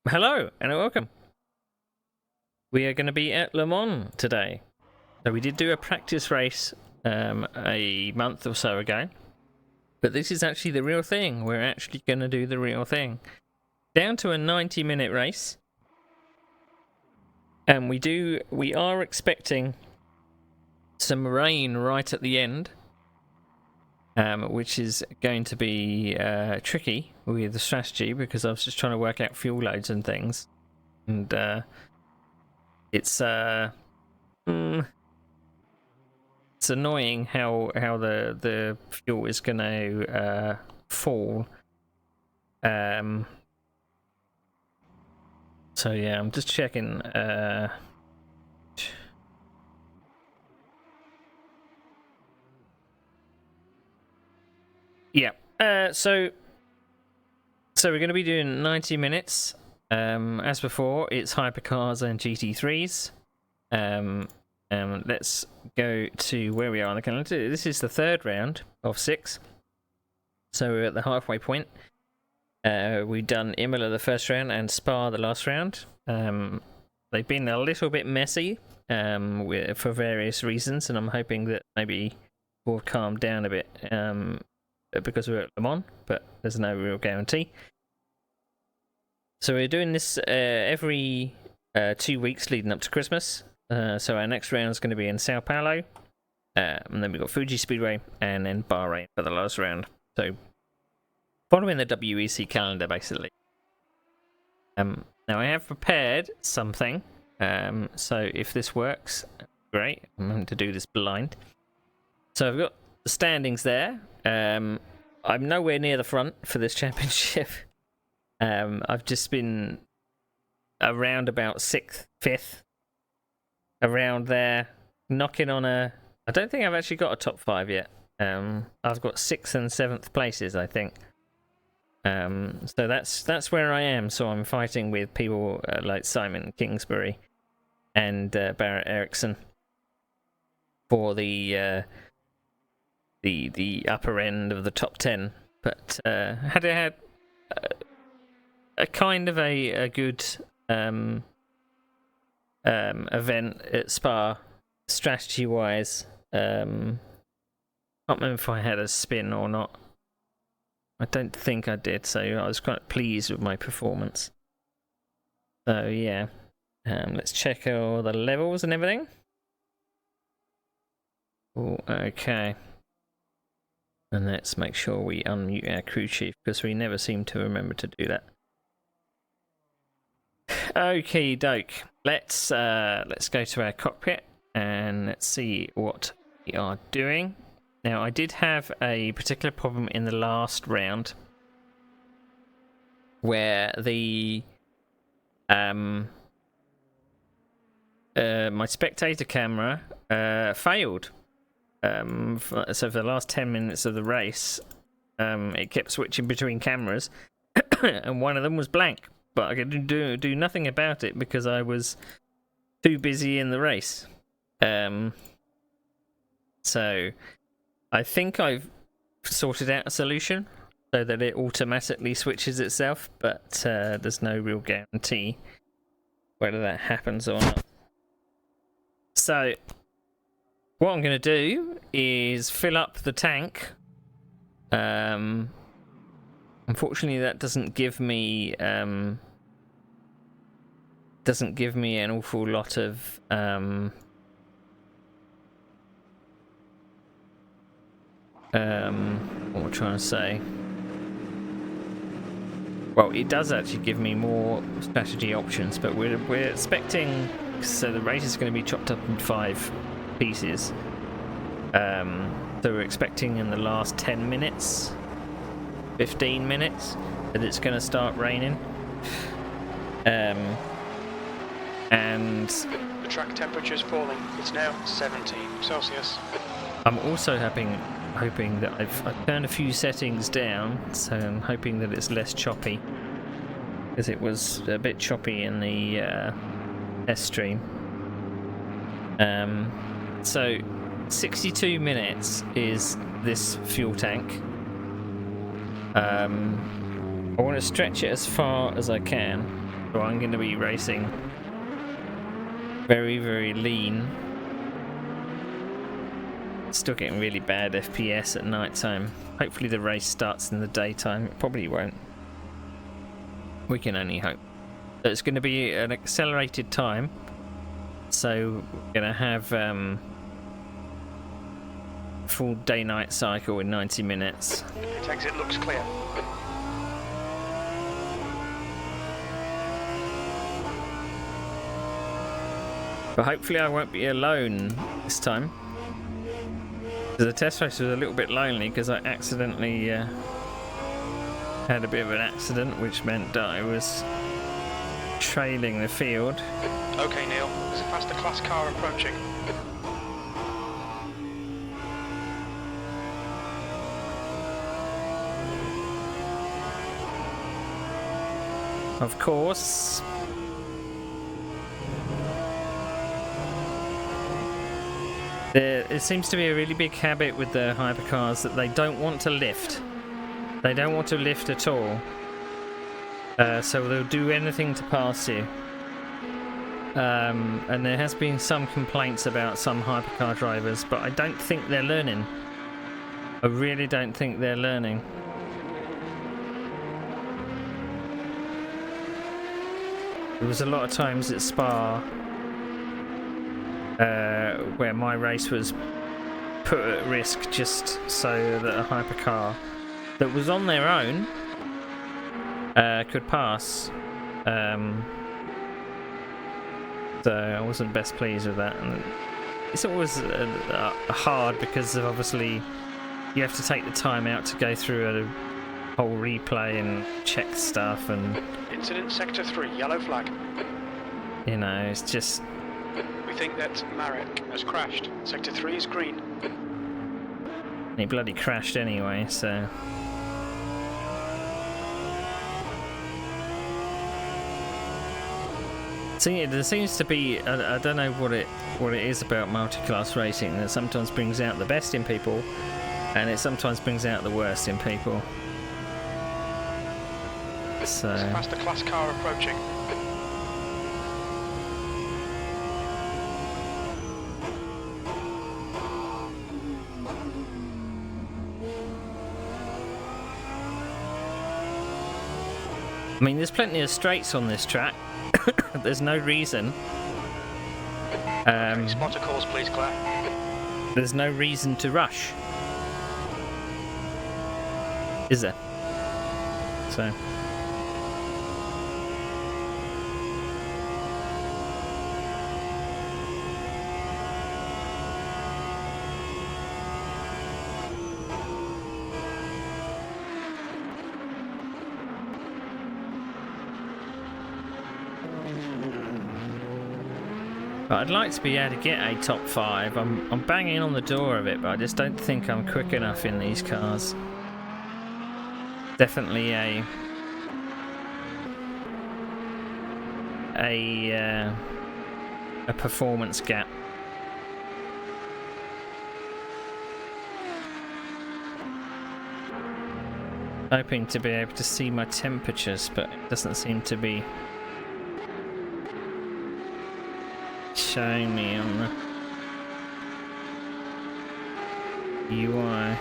Hello and welcome. We are going to be at Le Mans today. So we did do a practice race a month or so ago, but this is actually the real thing. We're actually going to do the real thing. Down to a 90-minute race, and we are expecting some rain right at the end, which is going to be tricky with the strategy because I was just trying to work out fuel loads and things, and it's annoying how the fuel is going to fall. So yeah, I'm just checking. Yeah. So we're going to be doing 90 minutes. As before, it's hypercars and GT3s. Let's go to where we are on the calendar. This is the third round of 6. So we're at the halfway point. We've done Imola the first round and Spa the last round. They've been a little bit messy for various reasons, and I'm hoping that maybe we'll calm down a bit because we're at Le Mans, but there's no real guarantee. So we're doing this every 2 weeks leading up to Christmas. So our next round is going to be in Sao Paulo, and then we've got Fuji Speedway, and then Bahrain for the last round. So following the WEC calendar, basically. Now I have prepared something, so if this works, great. I'm going to do this blind. So I've got the standings there. I'm nowhere near the front for this championship. I've just been around about 6th, 5th, around there, knocking on I don't think I've actually got a top 5 yet. I've got 6th and 7th places, I think. So that's where I am. So I'm fighting with people like Simon Kingsbury and Barrett Ericsson for the upper end of the top 10. But had a kind of a good event at Spa, strategy wise. Can't remember if I had a spin or not. I don't think I did, so I was quite pleased with my performance. So yeah, let's check all the levels and everything. Ooh, okay. And let's make sure we unmute our crew chief, because we never seem to remember to do that. Okay, doke. Let's go to our cockpit and let's see what we are doing. Now, I did have a particular problem in the last round where the my spectator camera failed. So for the last 10 minutes of the race, it kept switching between cameras, and one of them was blank. But I could do nothing about it because I was too busy in the race. So I think I've sorted out a solution so that it automatically switches itself, but there's no real guarantee whether that happens or not. So what I'm going to do is fill up the tank. Unfortunately, that doesn't give me an awful lot of what am I trying to say? Well, it does actually give me more strategy options, but we're expecting, so the race is going to be chopped up in 5 pieces. So we're expecting in the last 10 minutes, 15 minutes, that it's going to start raining. And the track temperature is falling. It's now 17 Celsius. I'm also hoping that I've turned a few settings down, so I'm hoping that it's less choppy, because it was a bit choppy in the test stream. So 62 minutes is this fuel tank. I want to stretch it as far as I can. So I'm going to be racing very, very lean. Still getting really bad FPS at night time. Hopefully the race starts in the daytime. It probably won't. We can only hope. So it's going to be an accelerated time. So we're going to have full day-night cycle in 90 minutes. Its exit looks clear. But hopefully I won't be alone this time. The test race was a little bit lonely because I accidentally had a bit of an accident, which meant that I was trailing the field. Okay, Neil. There's a faster class car approaching. Of course. It seems to be a really big habit with the hypercars that they don't want to lift. They don't want to lift at all. So they'll do anything to pass you. And there has been some complaints about some hypercar drivers, but I don't think they're learning. I really don't think they're learning. There was a lot of times at Spa where my race was put at risk just so that a hypercar that was on their own could pass. So I wasn't best pleased with that. And it's always hard because of obviously you have to take the time out to go through a whole replay and check stuff, and Incident Sector 3, yellow flag. you know, it's just. We think that Marek has crashed. Sector 3 is green. He bloody crashed anyway, so. See, there seems to be, I don't know what it is about multi-class racing that sometimes brings out the best in people, and it sometimes brings out the worst in people. So. There's a faster class car approaching. I mean, there's plenty of straights on this track. There's no reason. Spotter calls, please, Claire. There's no reason to rush, is there? So. But I'd like to be able to get a top 5. I'm banging on the door of it, but I just don't think I'm quick enough in these cars. Definitely a performance gap. Hoping to be able to see my temperatures, but it doesn't seem to be showing me on the UI.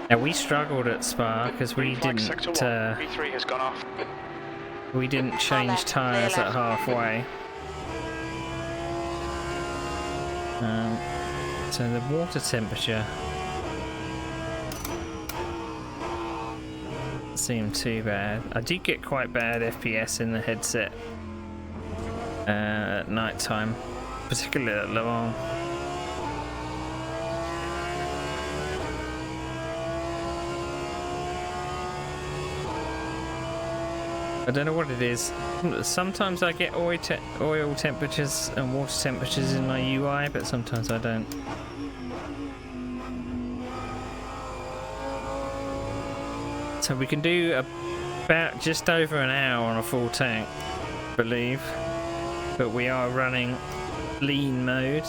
Now we struggled at Spa because we didn't V3 has gone off. we didn't change tyres at halfway. So the water temperature doesn't seem too bad. I do get quite bad FPS in the headset at night time, particularly at Le Mans. I don't know what it is. Sometimes I get oil temperatures and water temperatures in my UI, but sometimes I don't. So we can do about just over an hour on a full tank, I believe. But we are running lean mode.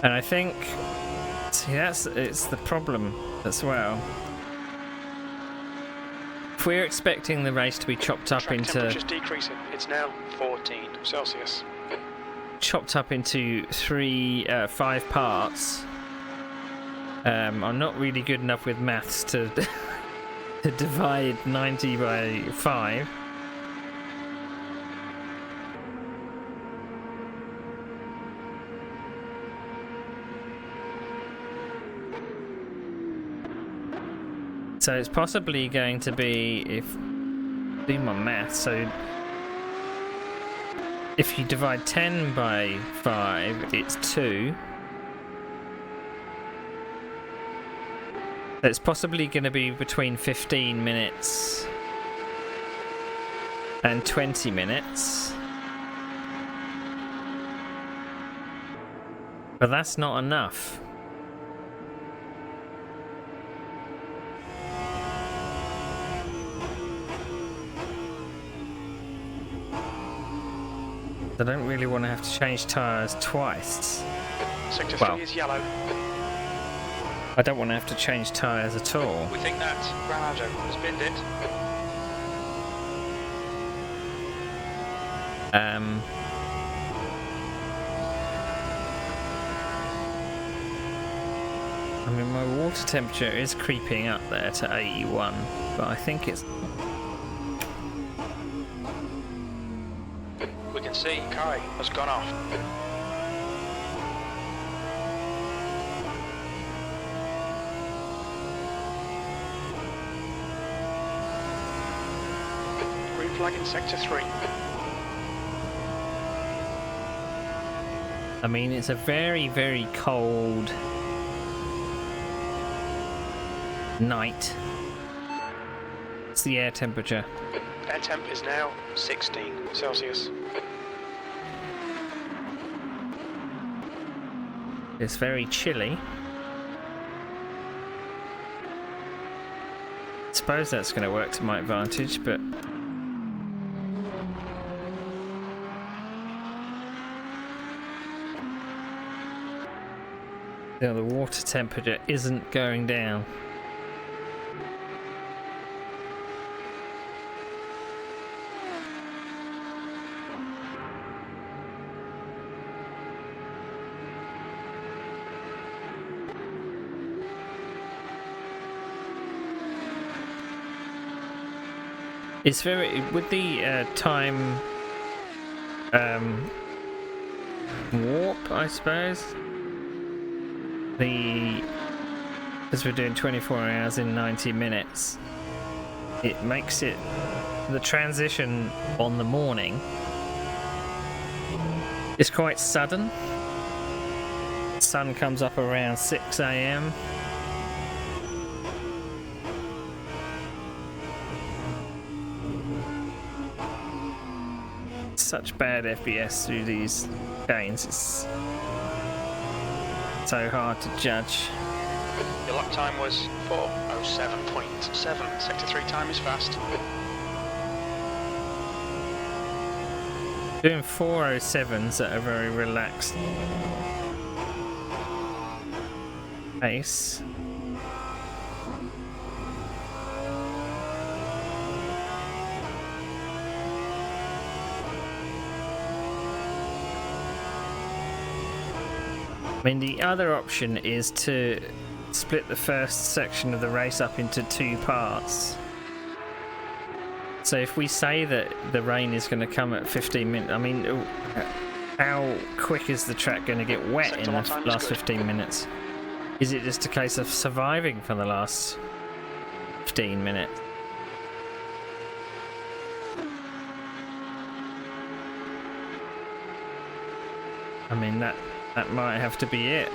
And I think, see, it's the problem as well. If we're expecting the race to be chopped up Track into temperature's decreasing. It's now 14 Celsius. chopped up into 5 parts, I'm not really good enough with maths to to divide 90 by 5. So it's possibly going to be, if do my math, so if you divide 10 by 5, it's 2. So it's possibly going to be between 15 minutes and 20 minutes. But that's not enough. I don't really want to have to change tyres twice. Sector 3 is yellow. I don't want to have to change tyres at all. We think that Ronaldo has binned it. I mean, my water temperature is creeping up there to 81, but I think it's... We can see Kai has gone off. Green flag in sector 3. I mean, it's a very, very cold night. It's the air temperature. Air temp is now 16 Celsius. It's very chilly. I suppose that's going to work to my advantage, but... you know, the water temperature isn't going down. It's very, with the time warp, I suppose. Because we're doing 24 hours in 90 minutes, it makes it, the transition on the morning is quite sudden. Sun comes up around 6 AM. Such bad FPS through these games, it's so hard to judge. Your lap time was 4:07.7. Sector 3 time is fast. Doing 4:07s at a very relaxed pace. I mean, the other option is to split the first section of the race up into 2 parts. So if we say that the rain is going to come at 15 minutes, I mean, how quick is the track going to get wet in the last 15 minutes? Is it just a case of surviving for the last 15 minutes? I mean, that might have to be it.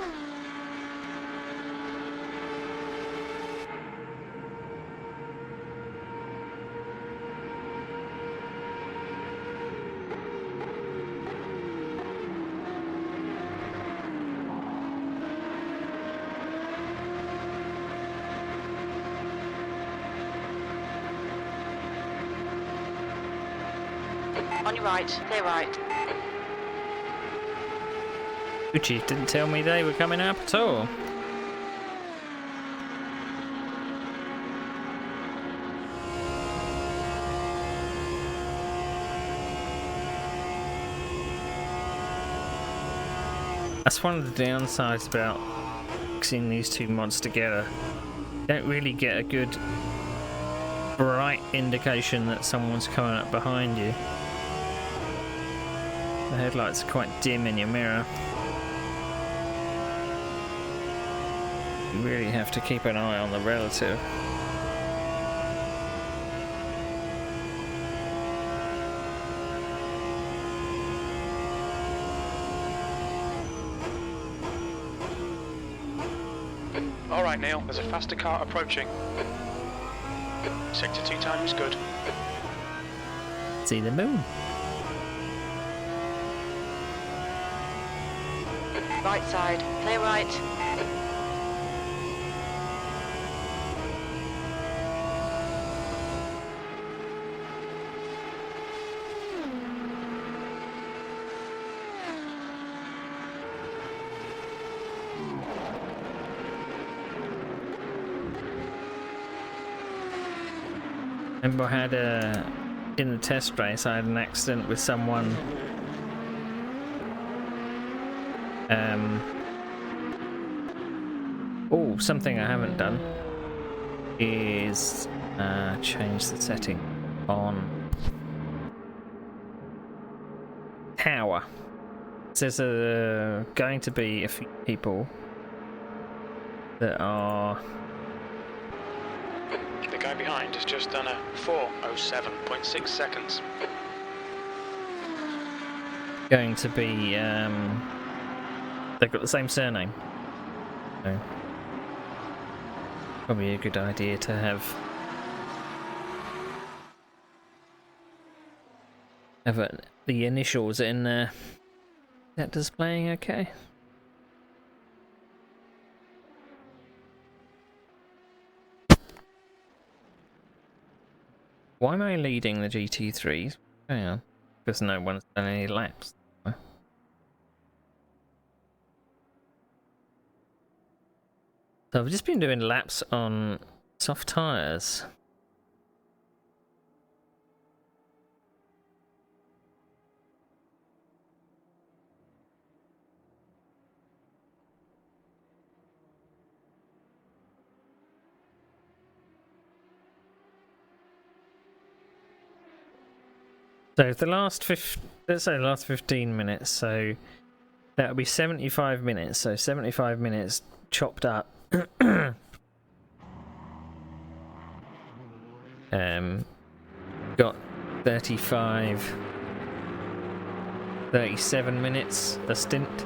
On your right, clear right. Uchi didn't tell me they were coming up at all. That's one of the downsides about mixing these two mods together. You don't really get a good bright indication that someone's coming up behind you. The headlights are quite dim in your mirror. You really have to keep an eye on the relative. Alright Neil, there's a faster car approaching. Sector 2 time is good. See the moon. Right side, clear right. Remember I had in the test race I had an accident with someone oh, something I haven't done is change the setting on tower. There's going to be a few people that are The guy behind has just done a 4:07.6 seconds. going to be they've got the same surname, so probably a good idea to have the initials in there. Is that displaying okay? Why am I leading the GT3s? Hang on, because no one's done any laps. So I've just been doing laps on soft tyres. So the last let's say the last 15 minutes, so that'll be 75 minutes, so 75 minutes chopped up. Got 37 minutes a stint.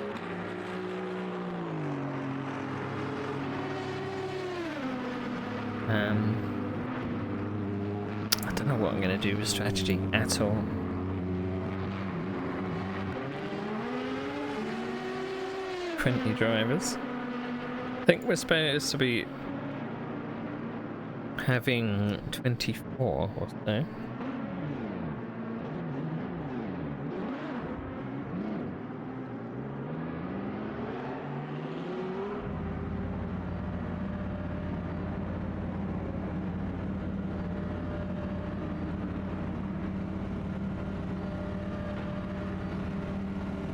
I don't know what I'm going to do with strategy at all. Friendly drivers. I think we're supposed to be having 24 or so.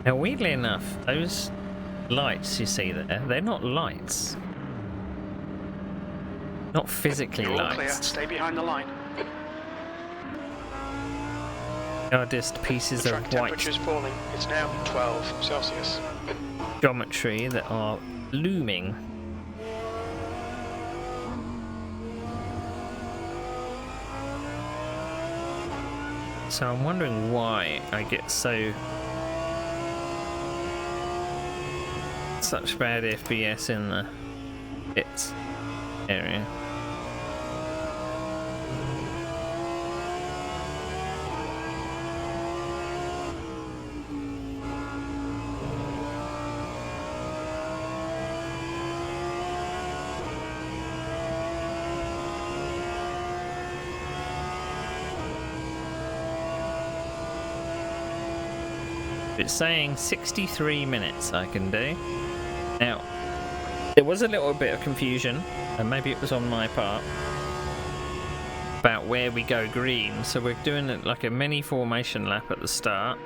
Now, weirdly enough, those lights you see there, they're not lights. Not physically You're all clear. lights. Stay behind the line. They are just pieces The of track white temperature is falling. It's now 12 Celsius. geometry that are looming. So I'm wondering why I get such bad FPS in the pits area. It's saying 63 minutes I can do. Now, there was a little bit of confusion, and maybe it was on my part, about where we go green. So we're doing it like a mini formation lap at the start.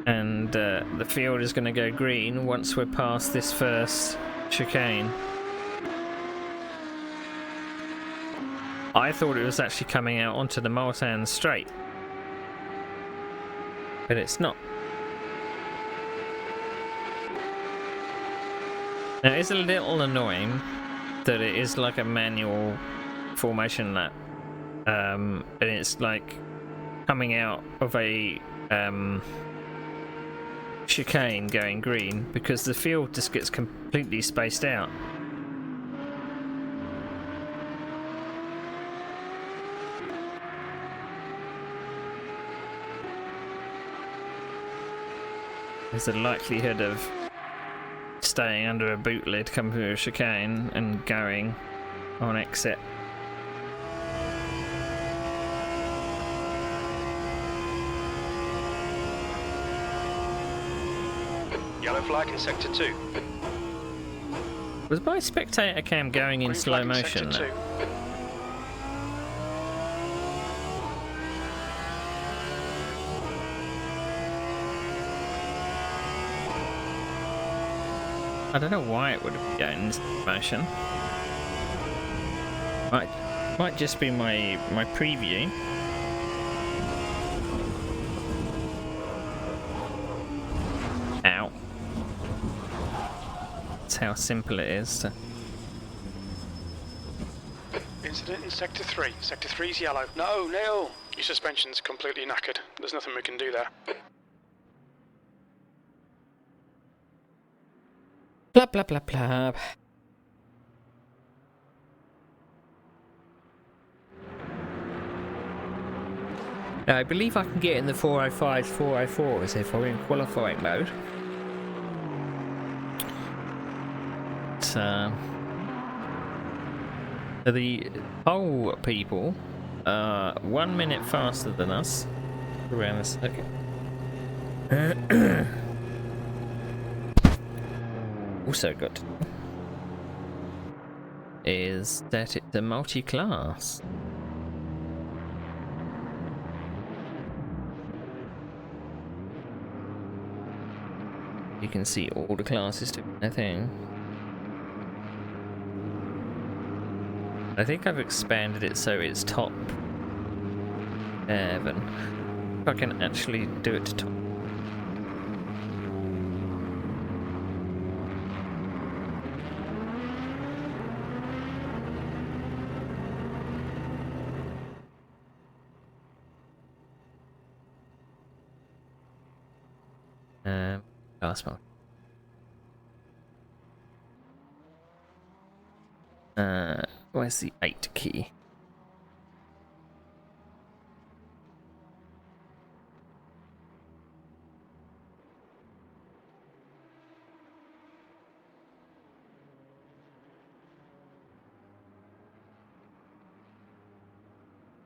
And the field is going to go green once we're past this first chicane. I thought it was actually coming out onto the Mulsanne Straight, but it's not. Now, it's a little annoying that it is like a manual formation lap, and it's like coming out of a chicane going green, because the field just gets completely spaced out. There's a likelihood of staying under a boot lid coming through a chicane and going on exit. Yellow flag in sector 2. Was my spectator cam going in Green slow flag in motion? sector 2. I don't know why it would have been going in slow motion. Might just be my preview. Ow. That's how simple it is to... Incident in sector 3. Sector 3's yellow. No, Neil! Your suspension's completely knackered. There's nothing we can do there. Blah blah blah blah. Now, I believe I can get in the 405s, 404s if we're in qualifying mode. So the pole people are 1 minute faster than us. Around a second. Also got is that it's a multi-class. You can see all the classes doing their thing. I think I've expanded it so it's top 7. If I can actually do it to top. Last one. Where's the 8 key?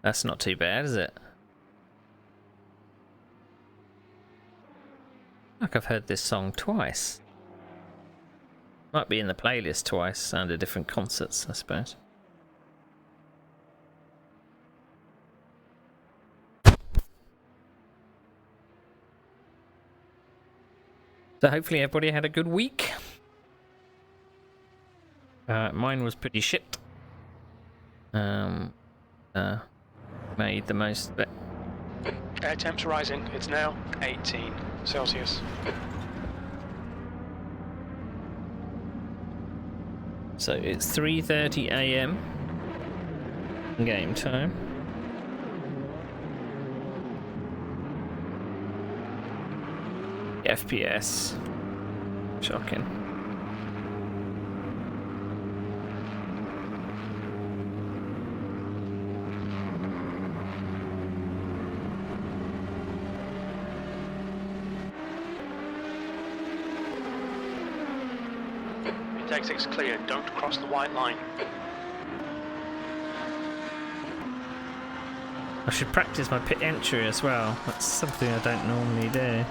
That's not too bad, is it? Like I've heard this song twice. Might be in the playlist twice under different concerts, I suppose. So hopefully everybody had a good week. Mine was pretty shit. Made the most of it. Air temps rising. It's now 18 Celsius. So it's 3:30 AM game time. FPS. Shocking. Exit's clear. Don't cross the white line. I should practice my pit entry as well. That's something I don't normally do.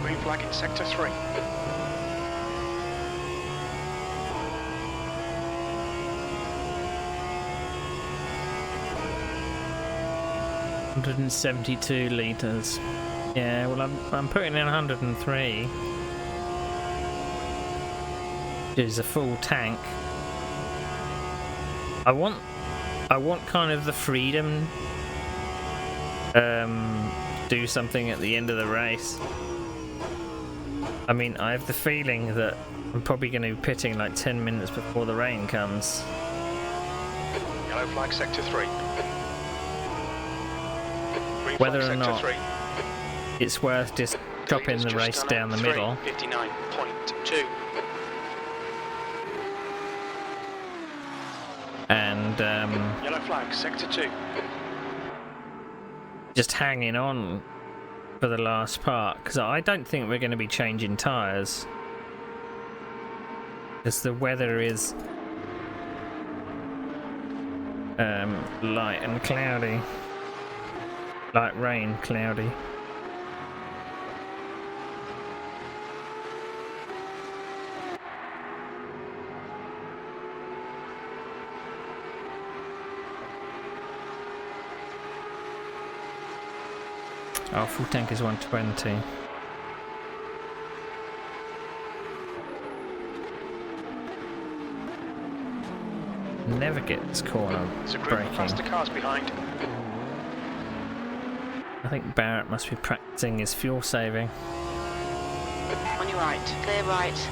Green flag in sector 3. $172 litres. Yeah, well I'm putting in 103. Which is a full tank. I want kind of the freedom do something at the end of the race. I mean, I have the feeling that I'm probably going to be pitting like 10 minutes before the rain comes. Yellow flag sector 3. Green Whether flag or sector not 3. it's worth just chopping Leaders the just race done down the middle. 59.2. And Yellow flag sector 2. just hanging on for the last part, because I don't think we're going to be changing tyres, because the weather is light and cloudy, light rain, cloudy. Our full tank is 120. Never get this corner There's a group of braking. faster cars behind. I think Barrett must be practicing his fuel saving. On your right. Clear right.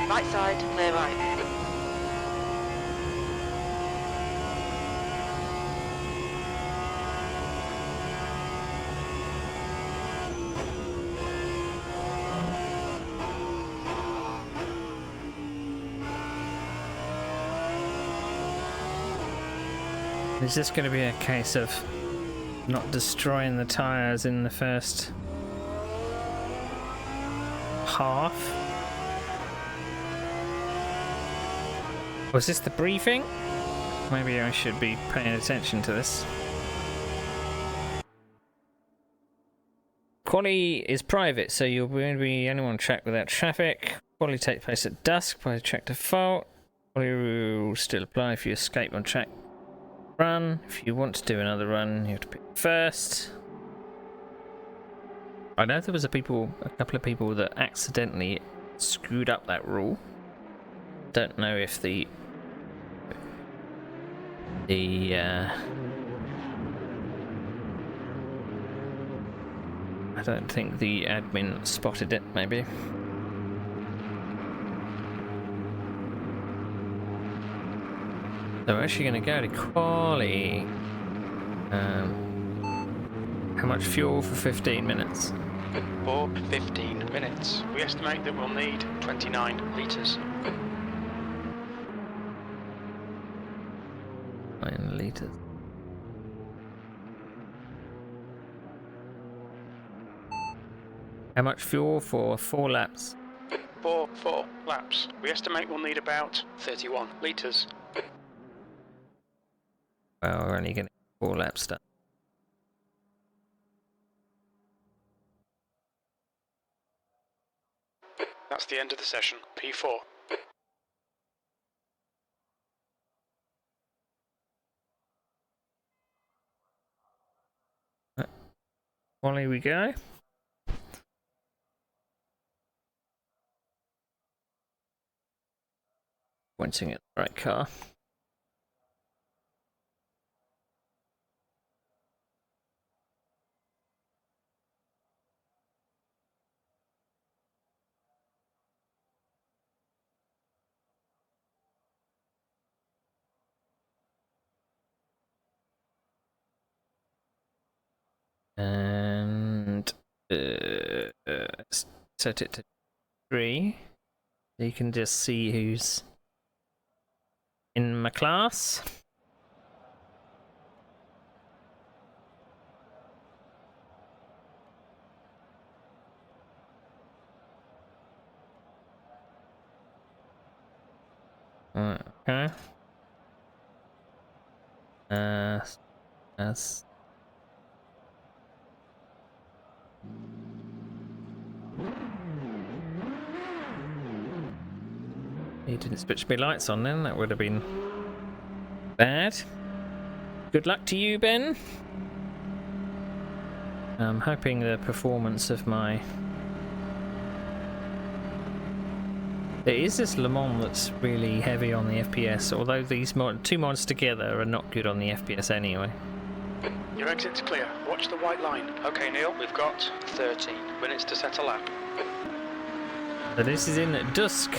Right side. Clear right. Is this going to be a case of not destroying the tyres in the first half? Was this the briefing? Maybe I should be paying attention to this. Quali is private, so you'll be only on track without traffic. Quali takes place at dusk by track default. Quali will still apply if you escape on track run. If you want to do another run, you have to pick first. I know there was a couple of people that accidentally screwed up that rule. Don't know if the I don't think the admin spotted it, maybe. So we're actually going to go to quali. How much fuel for 15 minutes? For 15 minutes. We estimate that we'll need 29 litres. 9 litres. How much fuel for 4 laps? For 4 laps. We estimate we'll need about 31 litres. Well, we're only getting 4 laps done. That's the end of the session. P4. Quali we go. Pointing at the right car. And set it to 3. So you can just see who's in my class. Okay. That's he didn't switch my lights on then, that would have been bad. Good luck to you, Ben. I'm hoping the performance of my... There is this Le Mans that's really heavy on the FPS, although these two mods together are not good on the FPS anyway. Your exit's clear. Watch the white line. Okay, Neil, we've got 13 minutes to set a lap. So this is in at dusk.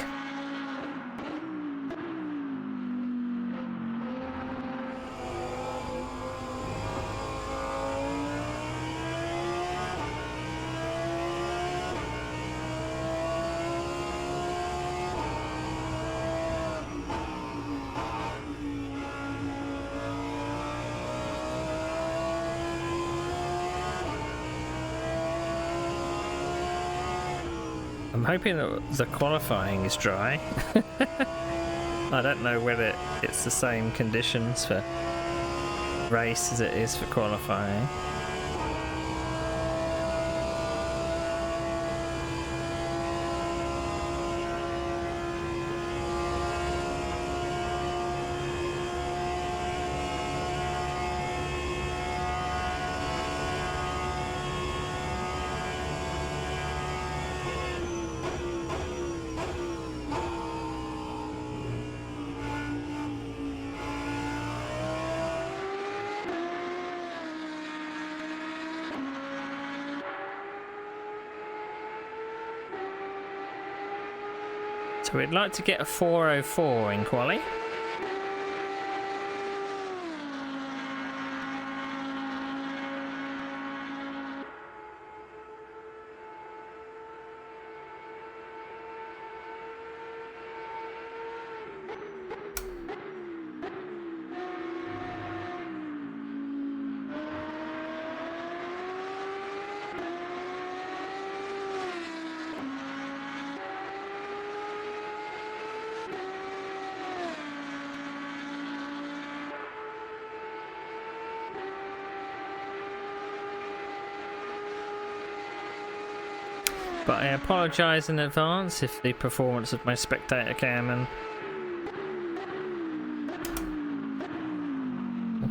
I'm hoping that the qualifying is dry. I don't know whether it's the same conditions for race as it is for qualifying. So we'd like to get a 404 in quali. But I apologise in advance if the performance of my spectator cam and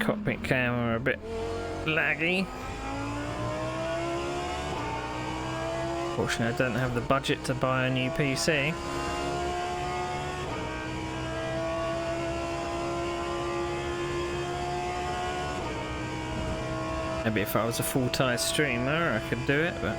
cockpit cam are a bit laggy. Fortunately, I don't have the budget to buy a new PC. Maybe if I was a full-time streamer, I could do it, but...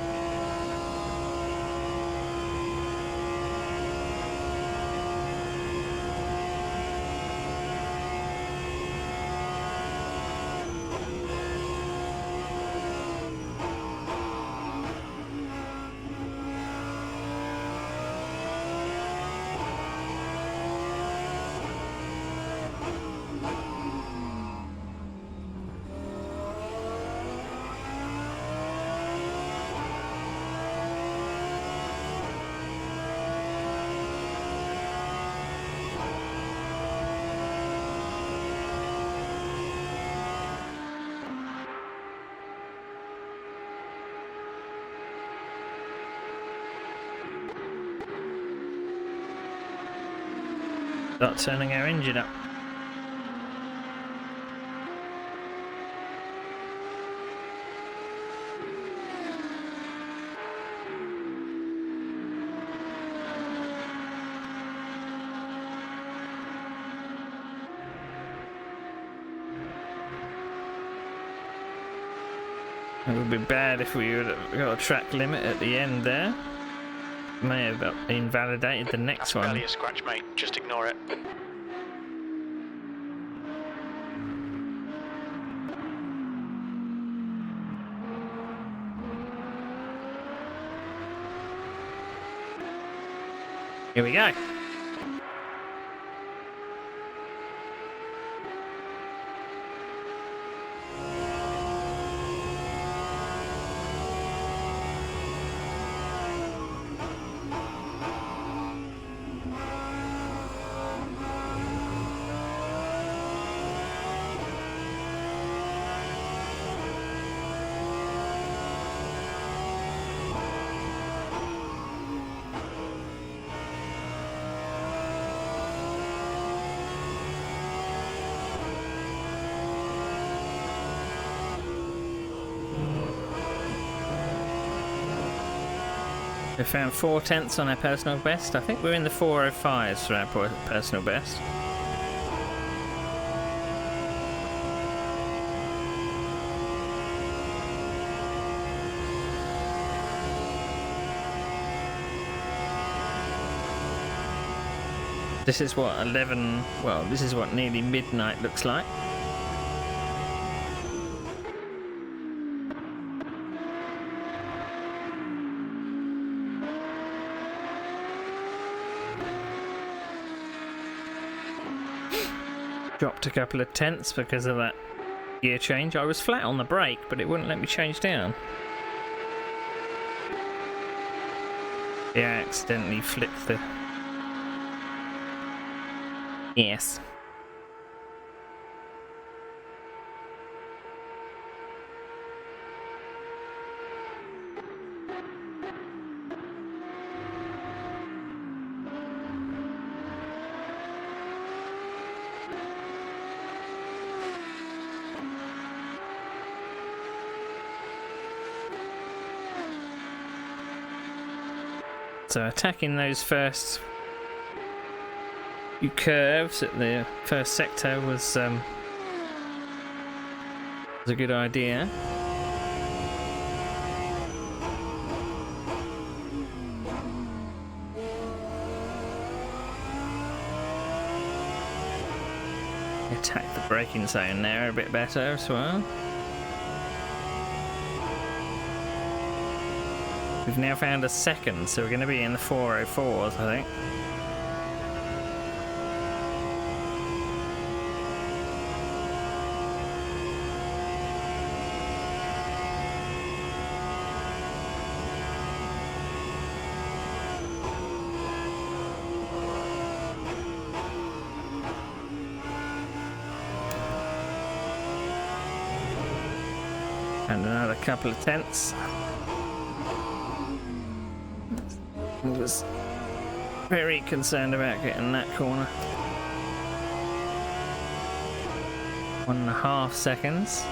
Start turning our engine up. It would be bad if we would have got a track limit at the end there. May have invalidated the next one. Barely a scratch, mate. Just ignore it. Here we go. We found 4/10 on our personal best. I think we're in the 405s for our personal best. This is what 11, well, this is what nearly midnight looks like. Dropped a couple of tenths because of that gear change. I was flat on the brake, but it wouldn't let me change down. Yeah, I accidentally flipped the... Yes. So attacking those first few curves at the first sector was a good idea. Attack the braking zone there a bit better as well. We've now found a second, so we're going to be in the 404s, I think. And another couple of tenths. I was very concerned about getting that corner. 1.5 seconds.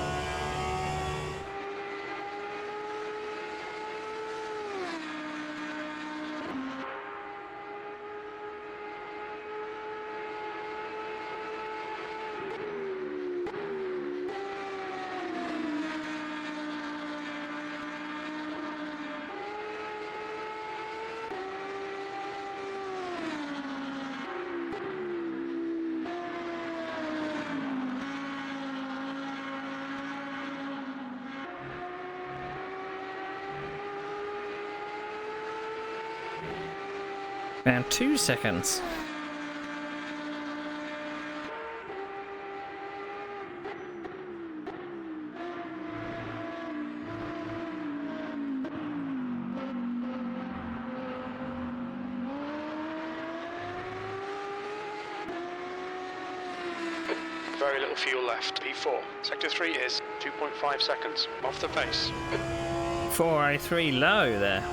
And 2 seconds. Very little fuel left. P4. Sector 3 is 2.5 seconds off the pace. 403 low there.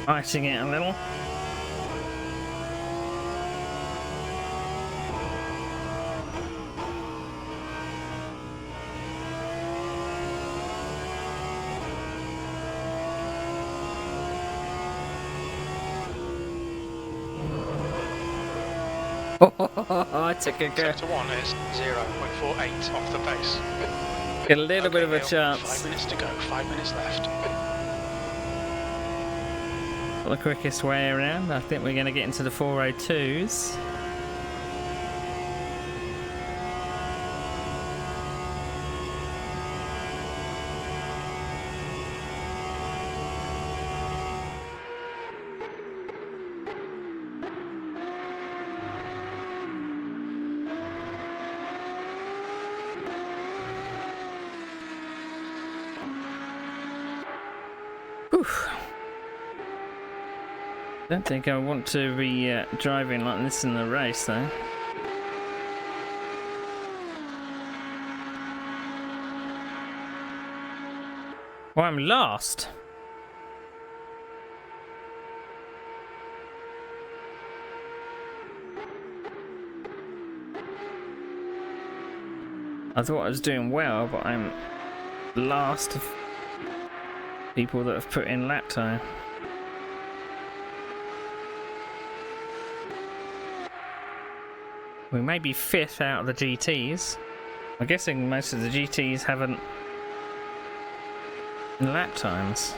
Icing it a little. I took a go. Sector 1 is 0.48 off the pace. Get a little bit of a Neil, chance. 5 minutes to go, 5 minutes left. The quickest way around. I think we're going to get into the 402s. Whew. Don't think I want to be driving like this in the race, though. Well, I'm last. I thought I was doing well, but I'm last of people that have put in lap time. We may be fifth out of the GTs. I'm guessing most of the GTs haven't in lap times.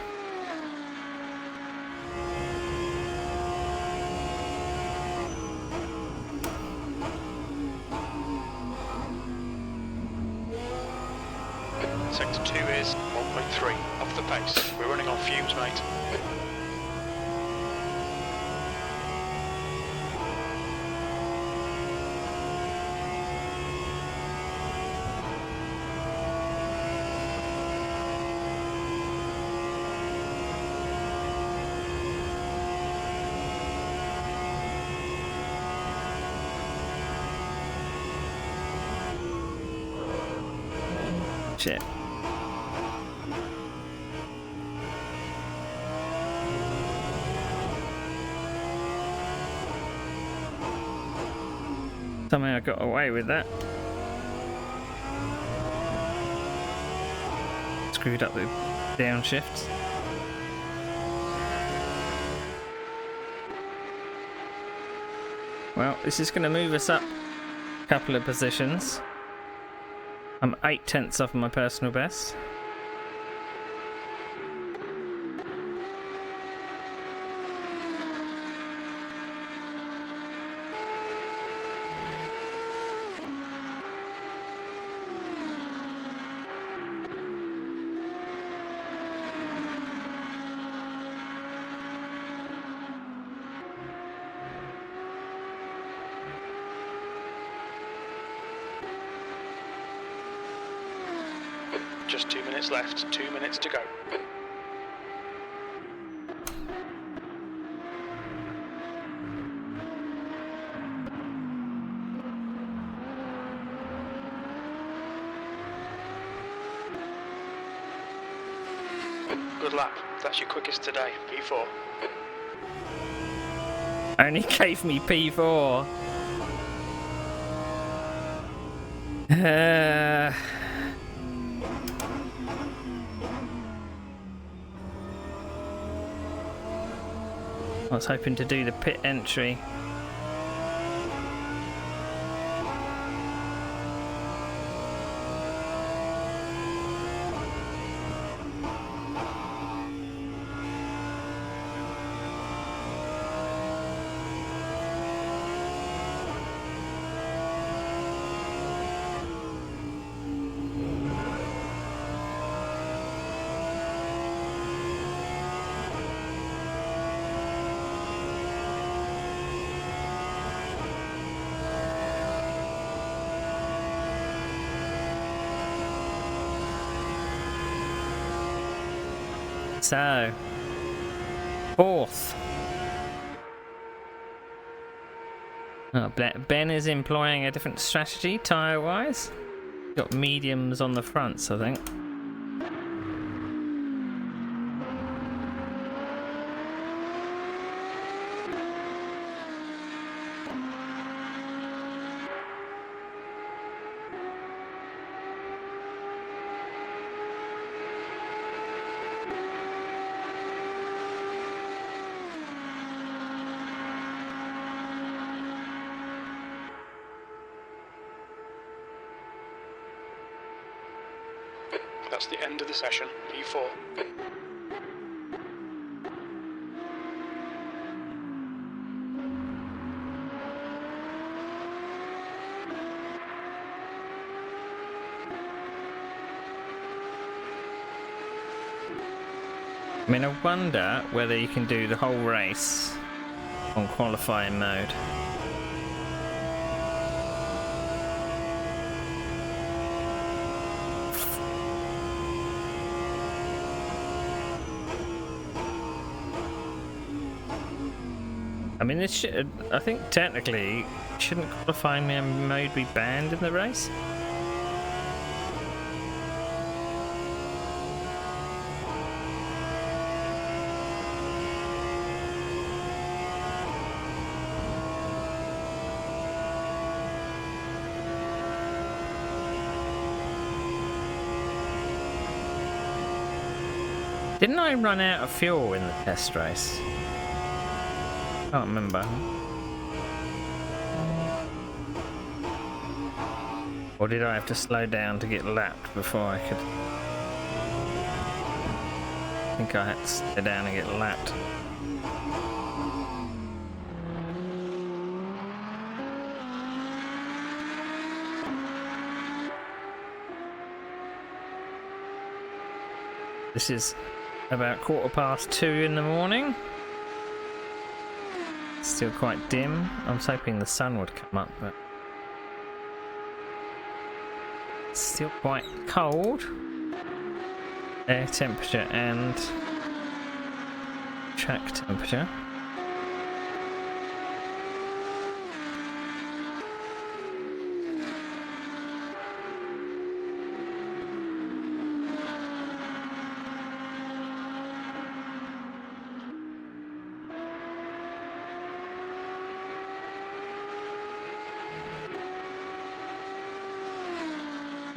Sector 2 is 1.3 off the pace. We're running on fumes, mate. Shit. Somehow I got away with that. Screwed up the downshifts. Well, this is going to move us up a couple of positions. I'm 8/10 off my personal best. Just 2 minutes left, 2 minutes to go. Good lap. That's your quickest today, P4. Only gave me P4. I was hoping to do the pit entry. So, fourth. Oh, Ben is employing a different strategy tyre-wise. Got mediums on the fronts, I think. That's the end of the session, P4. I mean, I wonder whether you can do the whole race on qualifying mode. I mean, this should, I think technically, shouldn't qualifying mode be banned in the race? Didn't I run out of fuel in the test race? Can't remember. Or did I have to slow down to get lapped before I could? I think I had to slow down and get lapped. This is about 2:15 in the morning. Still quite dim. I was hoping the sun would come up, but it's still quite cold. Air temperature and track temperature.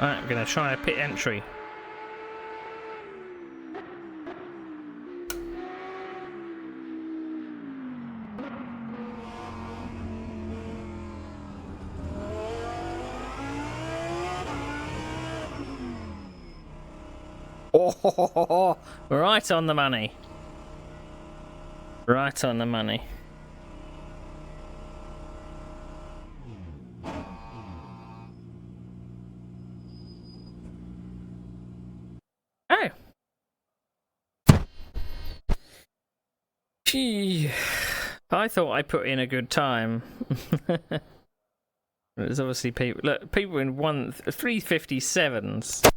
Alright, I'm going to try a pit entry. Oh, right on the money. Right on the money. Oh. Gee. I thought I put in a good time. There's obviously people. Look, people in 3:57s.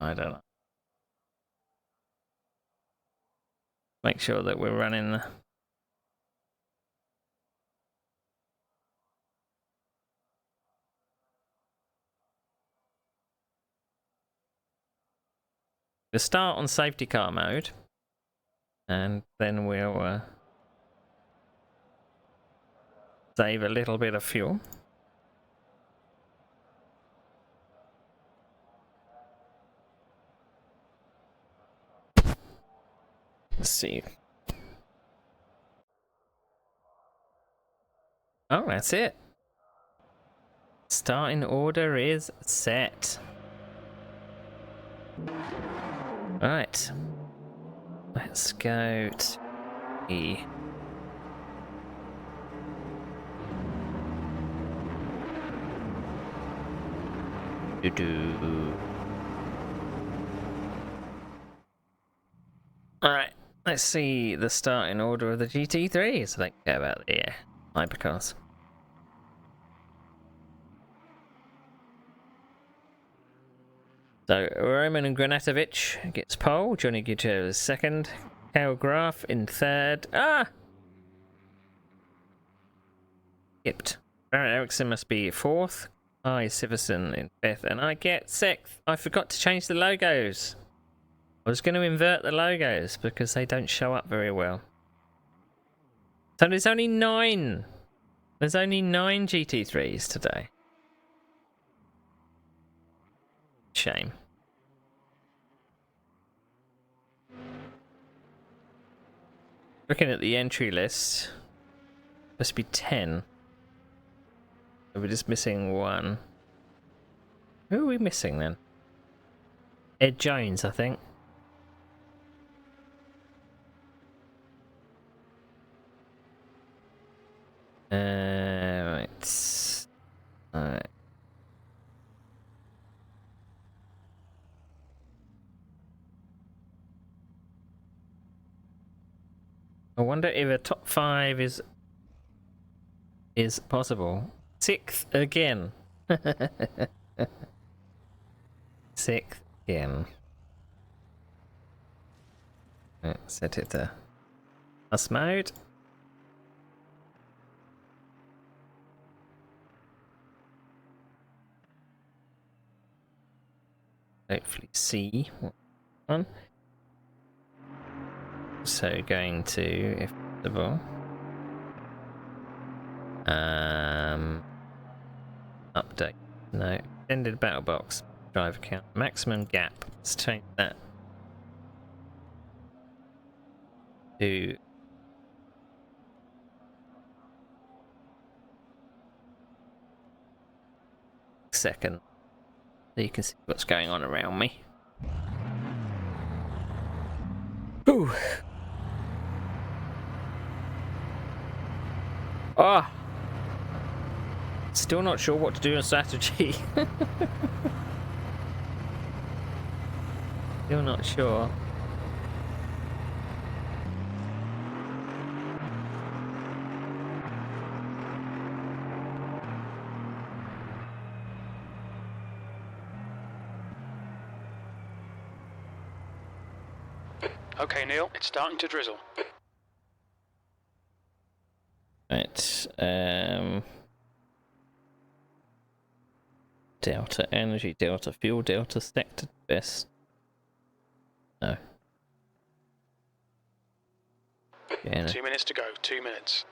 I don't know. Make sure that we're running the start on safety car mode, and then we'll save a little bit of fuel. Let's see. Oh, that's it. Starting order is set. Right. Let's go to E. Alright, let's see the starting order of the GT3s. I don't care about the hypercars. So, Roman and Granatovic gets pole, Johnny Gutierrez second, Kyle Graf in third. Skipped. Barrett Ericsson must be fourth, I Siverson in fifth, and I get sixth. I forgot to change the logos. I was going to invert the logos because they don't show up very well. So there's only 9. There's only 9 GT3s today. Shame. Looking at the entry list, must be 10. So we're just missing 1. Who are we missing then? Ed Jones, I think. Right. Alright. I wonder if a top 5 is possible. 6th again. 6th again. Right, set it there. Plus mode. Hopefully see what one. So going to, if possible, update. No, extended battle box. Driver count. Maximum gap. Let's change that to second. So you can see what's going on around me. Ooh. Ah. Still not sure what to do on strategy. Still not sure. Okay, Neil, it's starting to drizzle. Right. Delta energy, delta fuel, delta sector best. No. Yeah, 2 minutes to go, 2 minutes.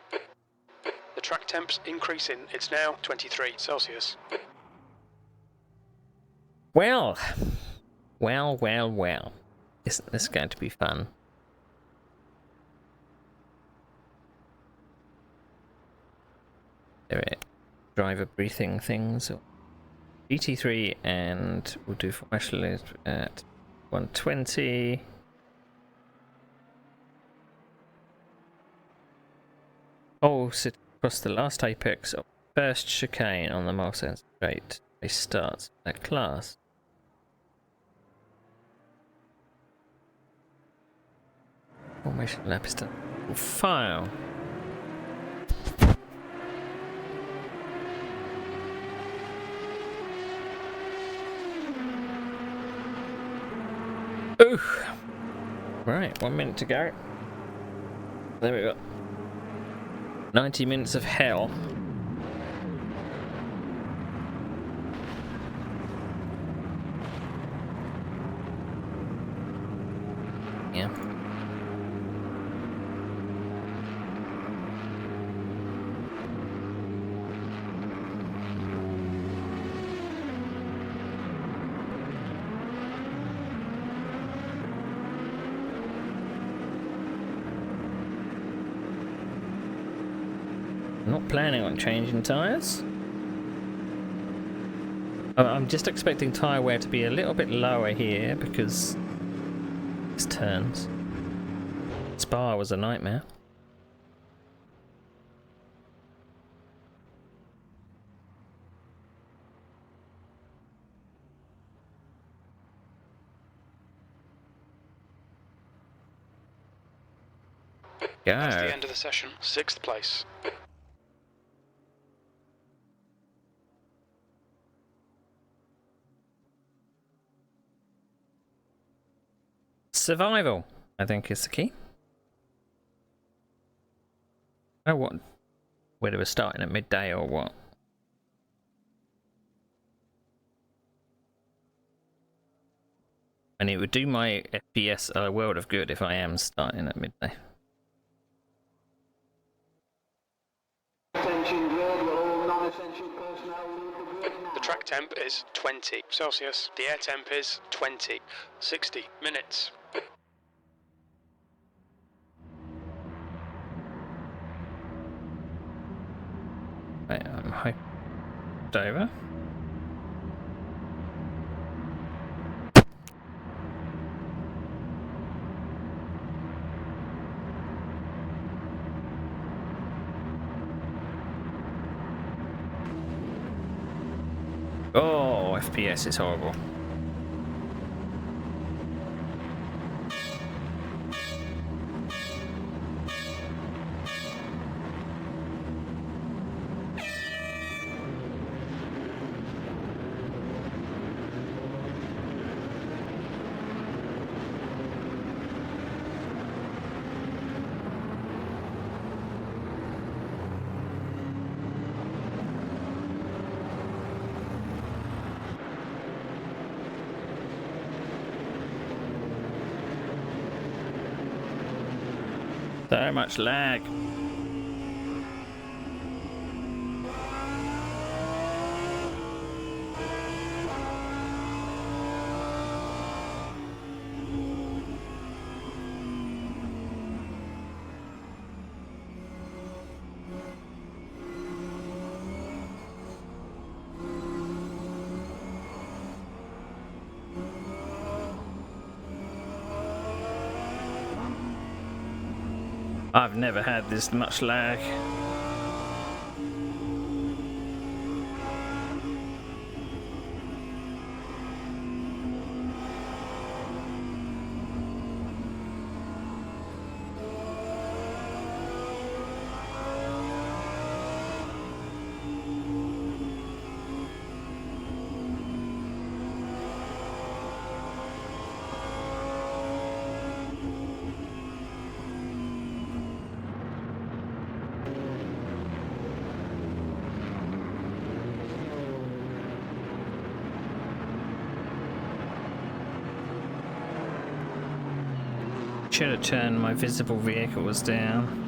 The track temp's increasing. It's now 23 Celsius. Well. Isn't this going to be fun? There it. Driver briefing things. GT3 and we'll do formation at 120. Oh, sit across the last apex of first chicane on the Marsense straight. They start at class. Formation lap is done. File. Ooh. Right, 1 minute to go. There we go. 90 minutes of hell. Yeah. Not planning on changing tyres. I'm just expecting tyre wear to be a little bit lower here because this turns. Spa was a nightmare. That's the Go. end of the session. 6th place. Survival, I think, is the key. Oh, what? Whether we're starting at midday or what? And it would do my FPS a world of good if I am starting at midday. Attention grid, will all non-essential personnel leave the grid now? The track temp is 20 Celsius. The air temp is 20. 60 minutes. Right, I'm hyped over. Oh, FPS is horrible. So much lag. I've never had this much lag. Should have turned my visible vehicles down.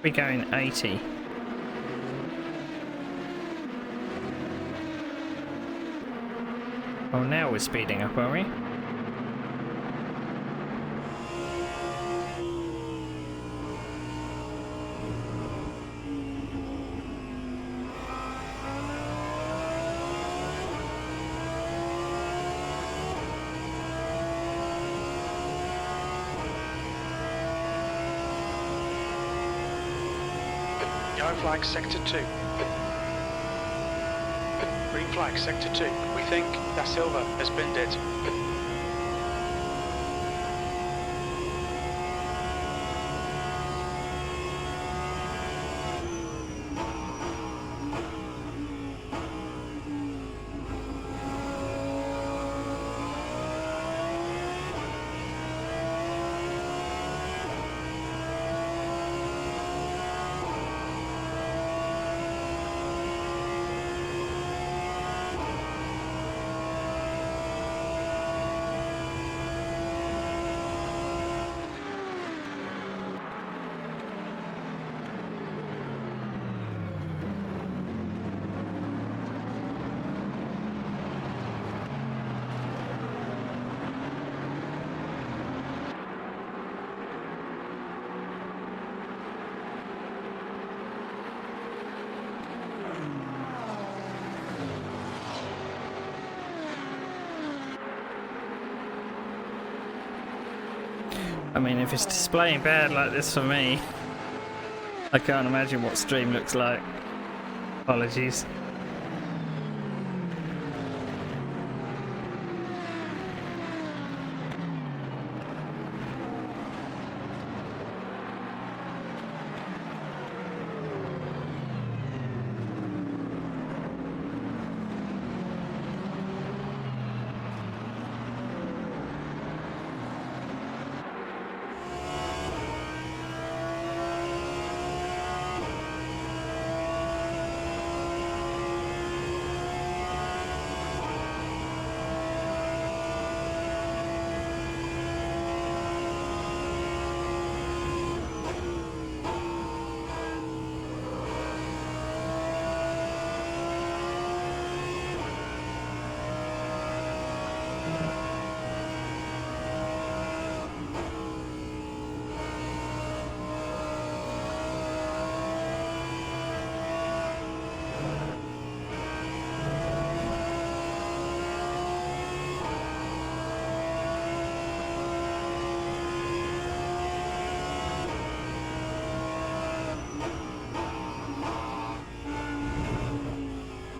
We're going 80. Oh, now we're speeding up, are we? Yellow flag, sector 2. Green flag, sector 2. We think Da Silva has binned it. I mean, if it's displaying bad like this for me, I can't imagine what stream looks like. Apologies.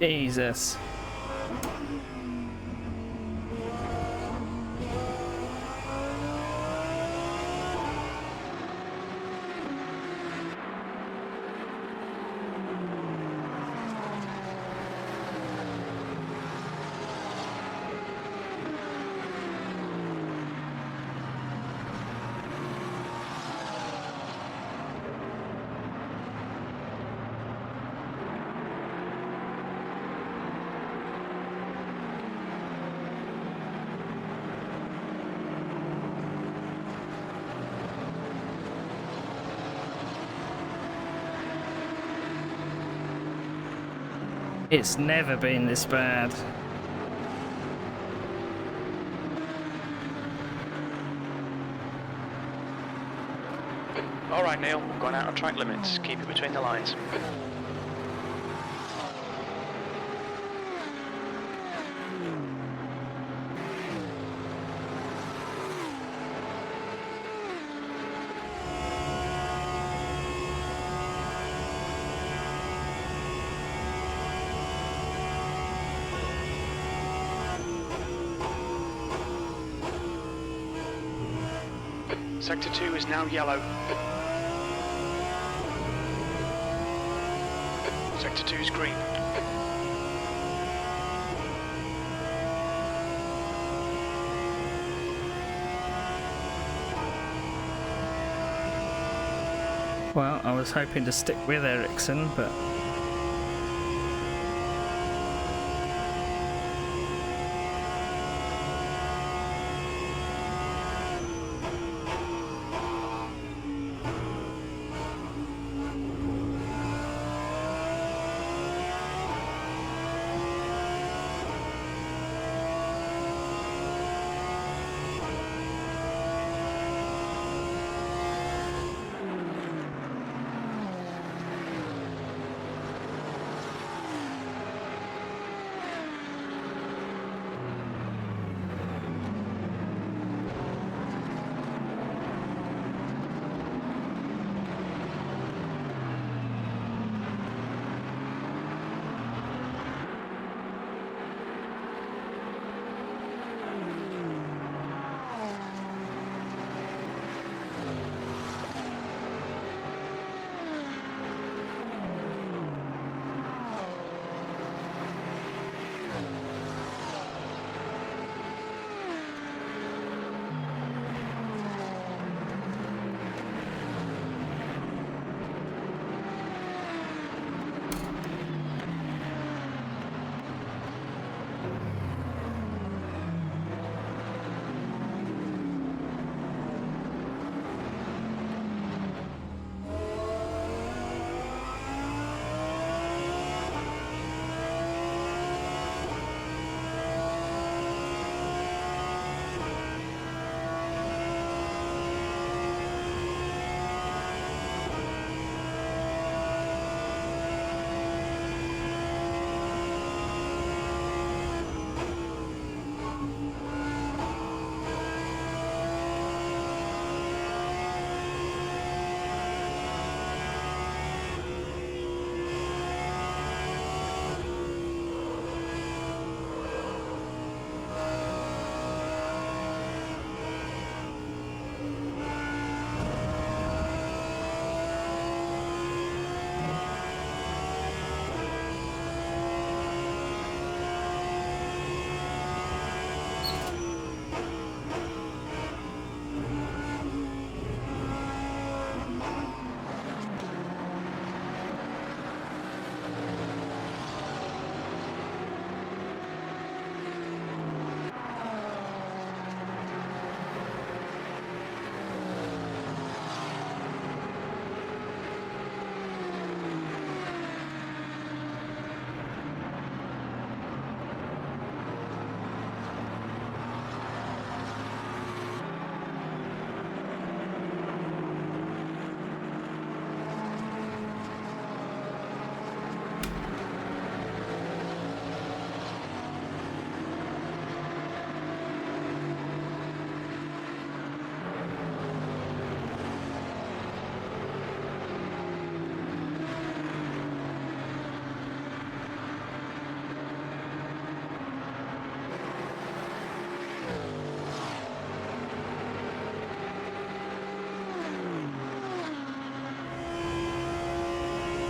Jesus. It's never been this bad. All right, Neil, going out of track limits. Keep it between the lines. Sector 2 is now yellow. Sector 2 is green. Well, I was hoping to stick with Ericsson, but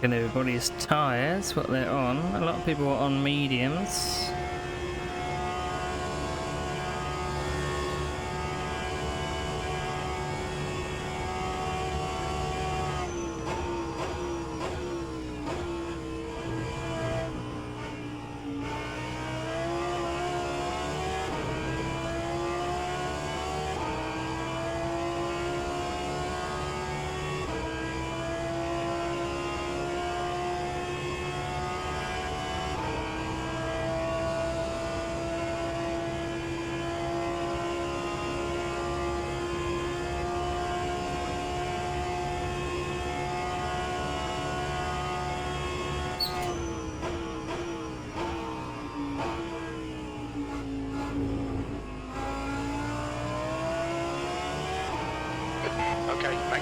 looking at everybody's tyres, what they're on. A lot of people are on mediums.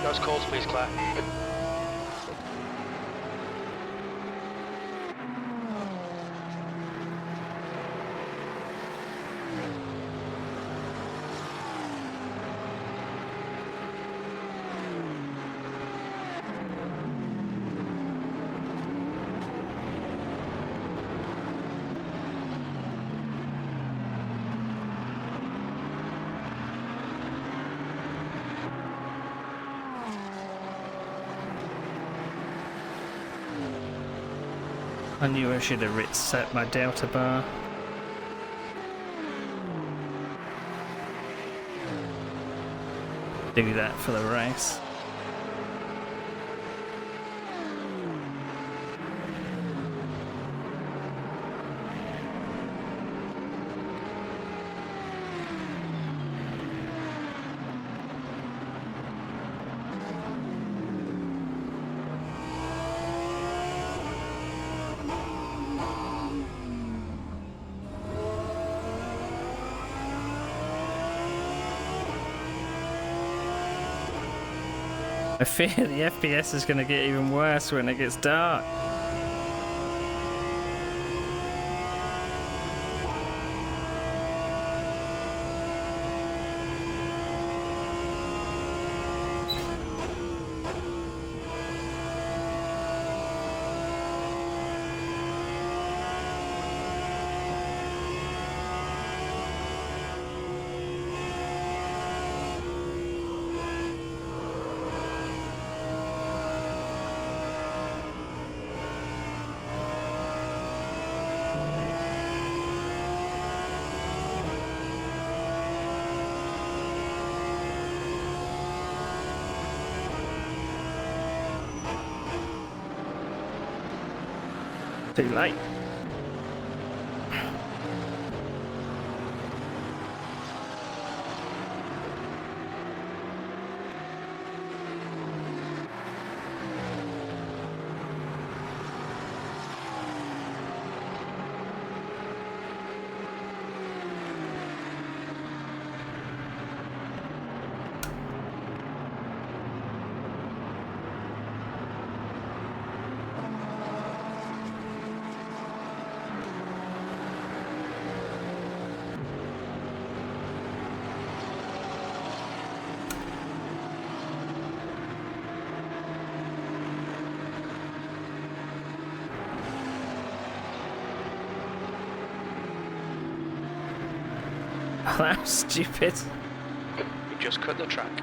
Those calls, please, Claire. I knew I should have set my delta bar. Do that for the race. I fear the FPS is going to get even worse when it gets dark. Too late. That was stupid. You just cut the track.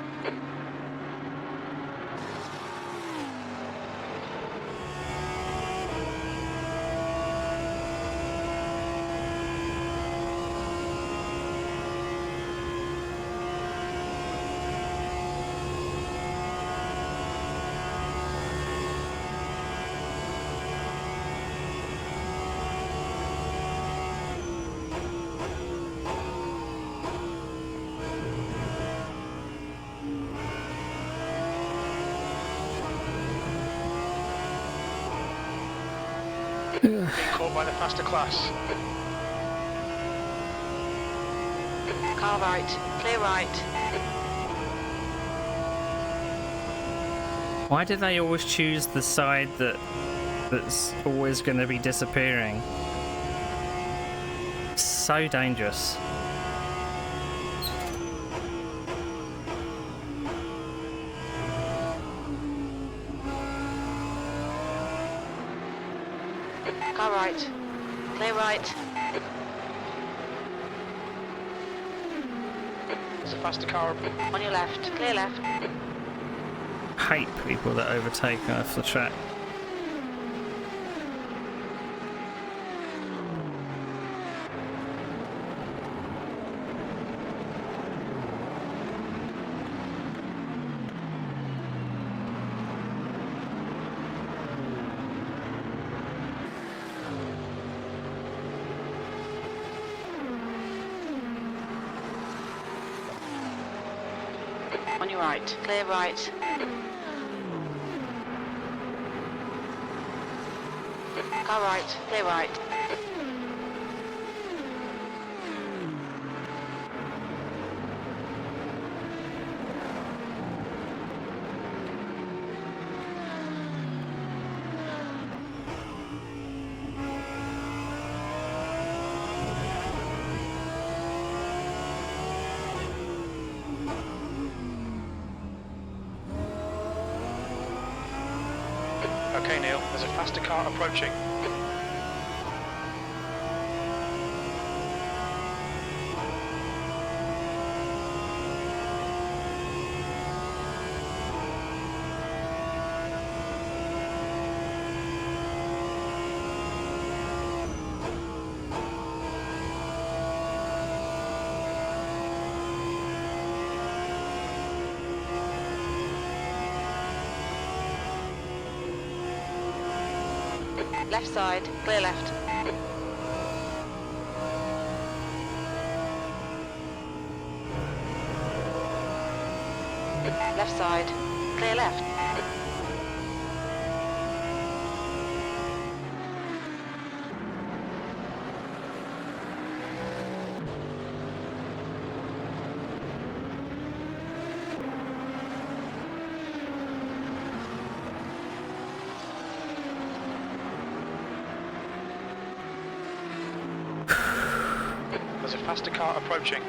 Being caught by the faster class. Car right, clear right. Why do they always choose the side that's always going to be disappearing? So dangerous. Car right, clear right. There's a faster car up. On your left, clear left. Hate people that overtake off the track. On your right, clear right. Car right, clear right. Neil, there's a faster car approaching. Left side, clear left. Left side, clear left. There's a faster car approaching.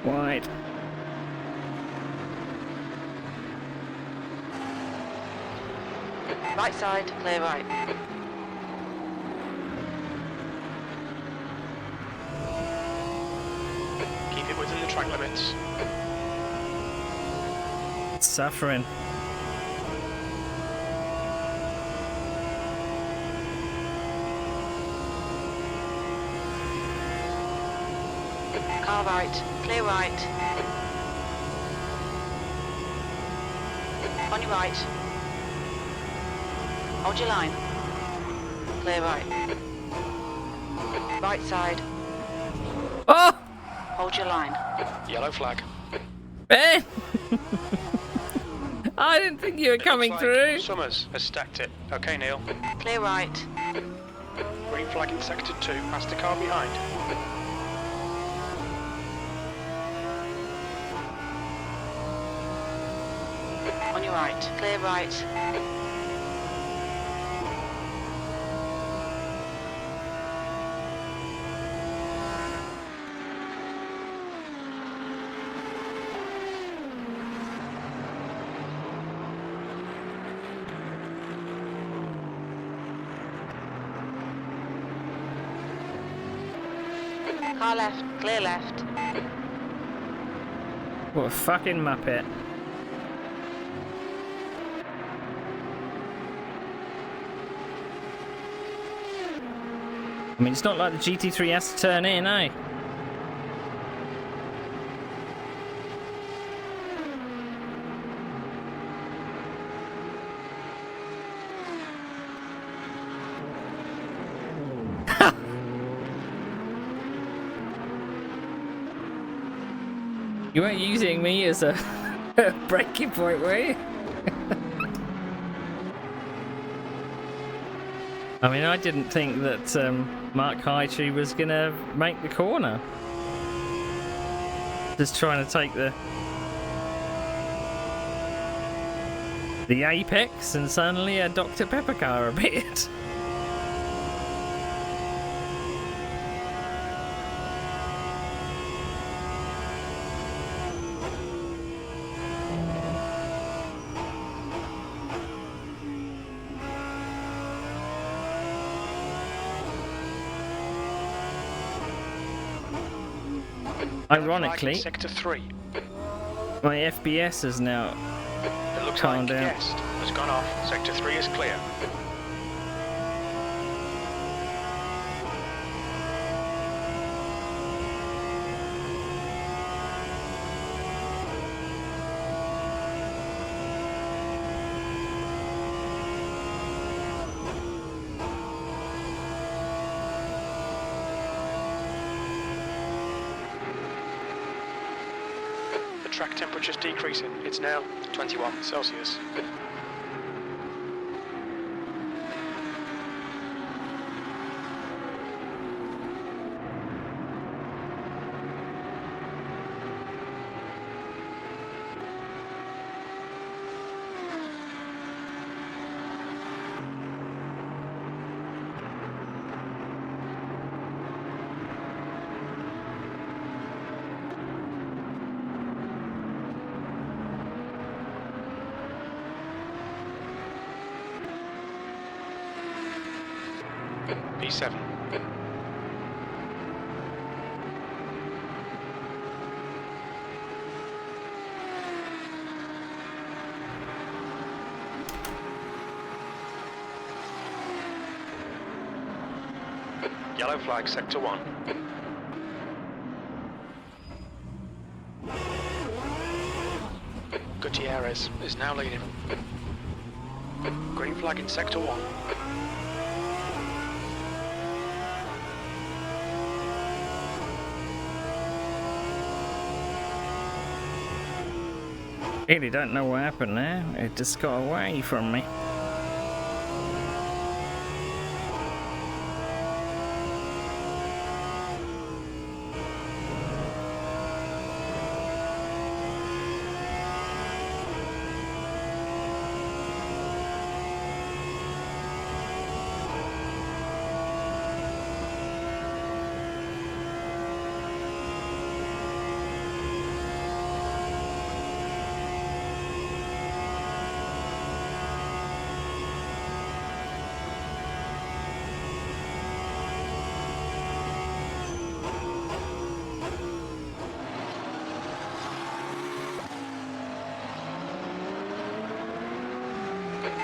Wide. Right side, clear right. Keep it within the track limits. Suffering. Car right, clear right. On your right. Hold your line. Clear right. Right side, Oh! hold your line. Yellow flag. Ben! I didn't think you were coming Looks like through. Summers has stacked it. Okay, Neil. Clear right. Green flag in sector 2, faster car behind. On your right, clear right. Car left, clear left. What a fucking muppet. I mean, it's not like the GT3 has to turn in, eh? You weren't using me as a breaking point, were you? I mean, I didn't think that Mark Hightree was going to make the corner. Just trying to take the apex, and suddenly a Dr. Pepper car appeared. Ironically, Sector 3. my FBS has now It looks calmed like down. Guest has gone off. Sector 3 is clear. The track temperature's decreasing. It's now 21 Celsius. E7. Yellow flag, sector 1. Gutierrez is now leading. Green flag in sector 1. Really don't know what happened there. It just got away from me.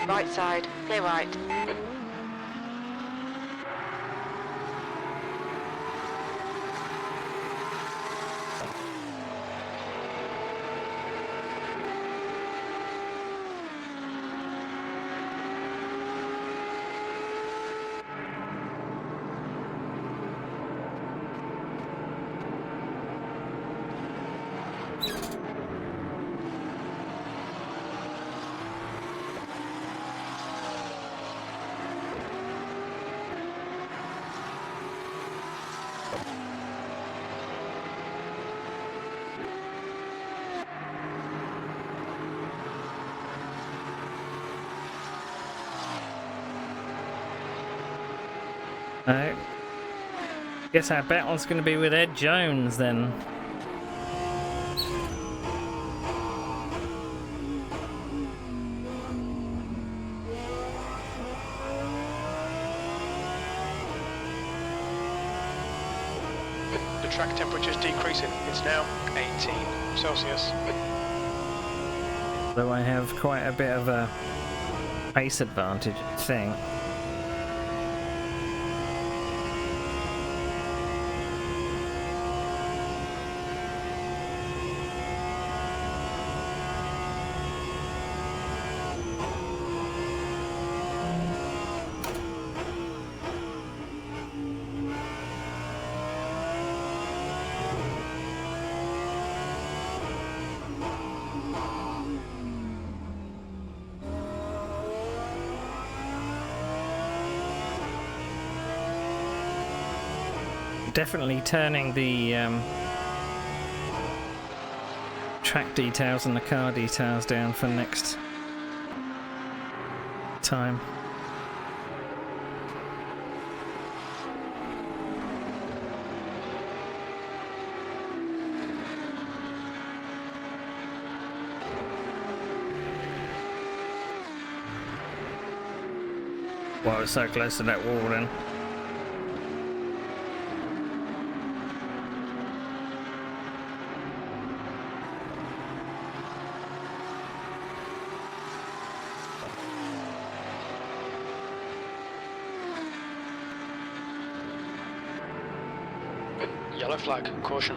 Right side, clear right. Alright. Guess our battle's going to be with Ed Jones then. The track temperature's decreasing. It's now 18 Celsius. Though I have quite a bit of a pace advantage, I think. Definitely turning the track details and the car details down for next time. Wow, it's so close to that wall then. Yellow flag, caution.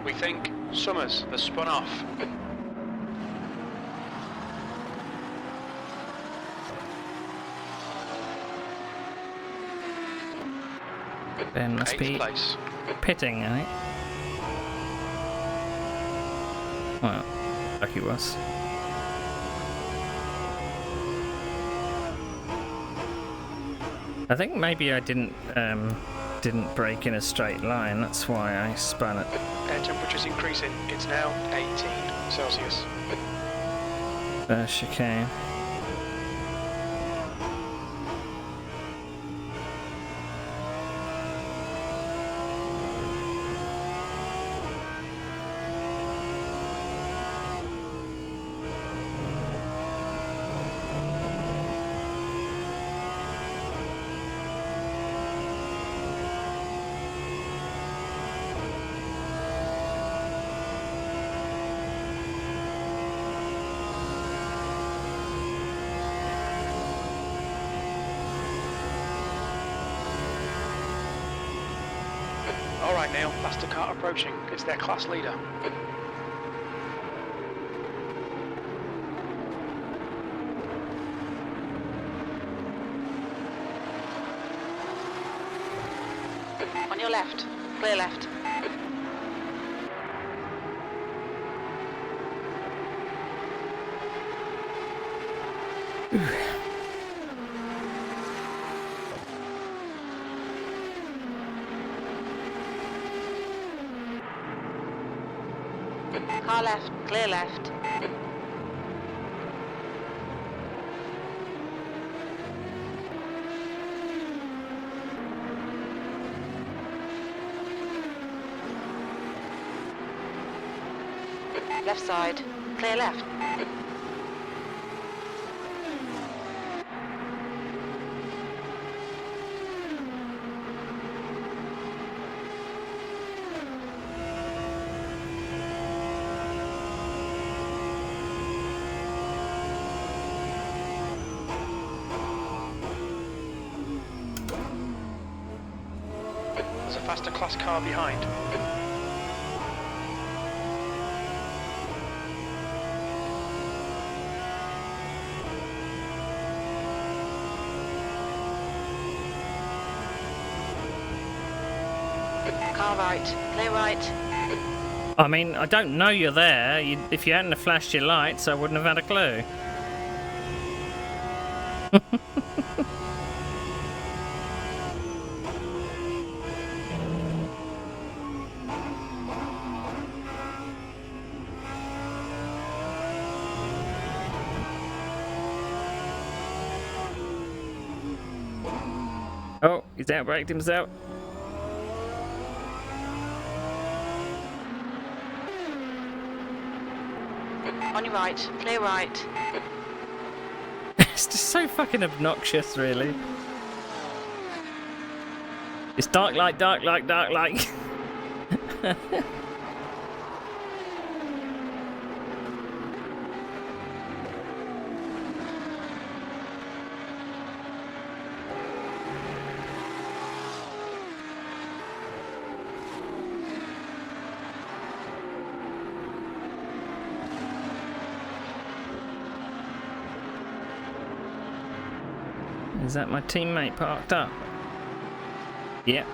We think Summers has spun off. Ben must 8th be place. pitting, I think. Well, lucky was. I think maybe I didn't brake in a straight line. That's why I spun it. Air temperature's increasing. It's now 18 Celsius. Chicane. Alright, Neil, faster car approaching. It's their class leader. On your left. Clear left. Car left. Clear left. Left side. Clear left. There's a faster class car behind. Car right. Clear right. I mean, I don't know you're there. If you hadn't have flashed your lights, I wouldn't have had a clue. Oh, he's outbraked himself. On your right. Clear right. It's just so fucking obnoxious, really. It's dark light, dark light, dark light. Is that my teammate parked up? Yep.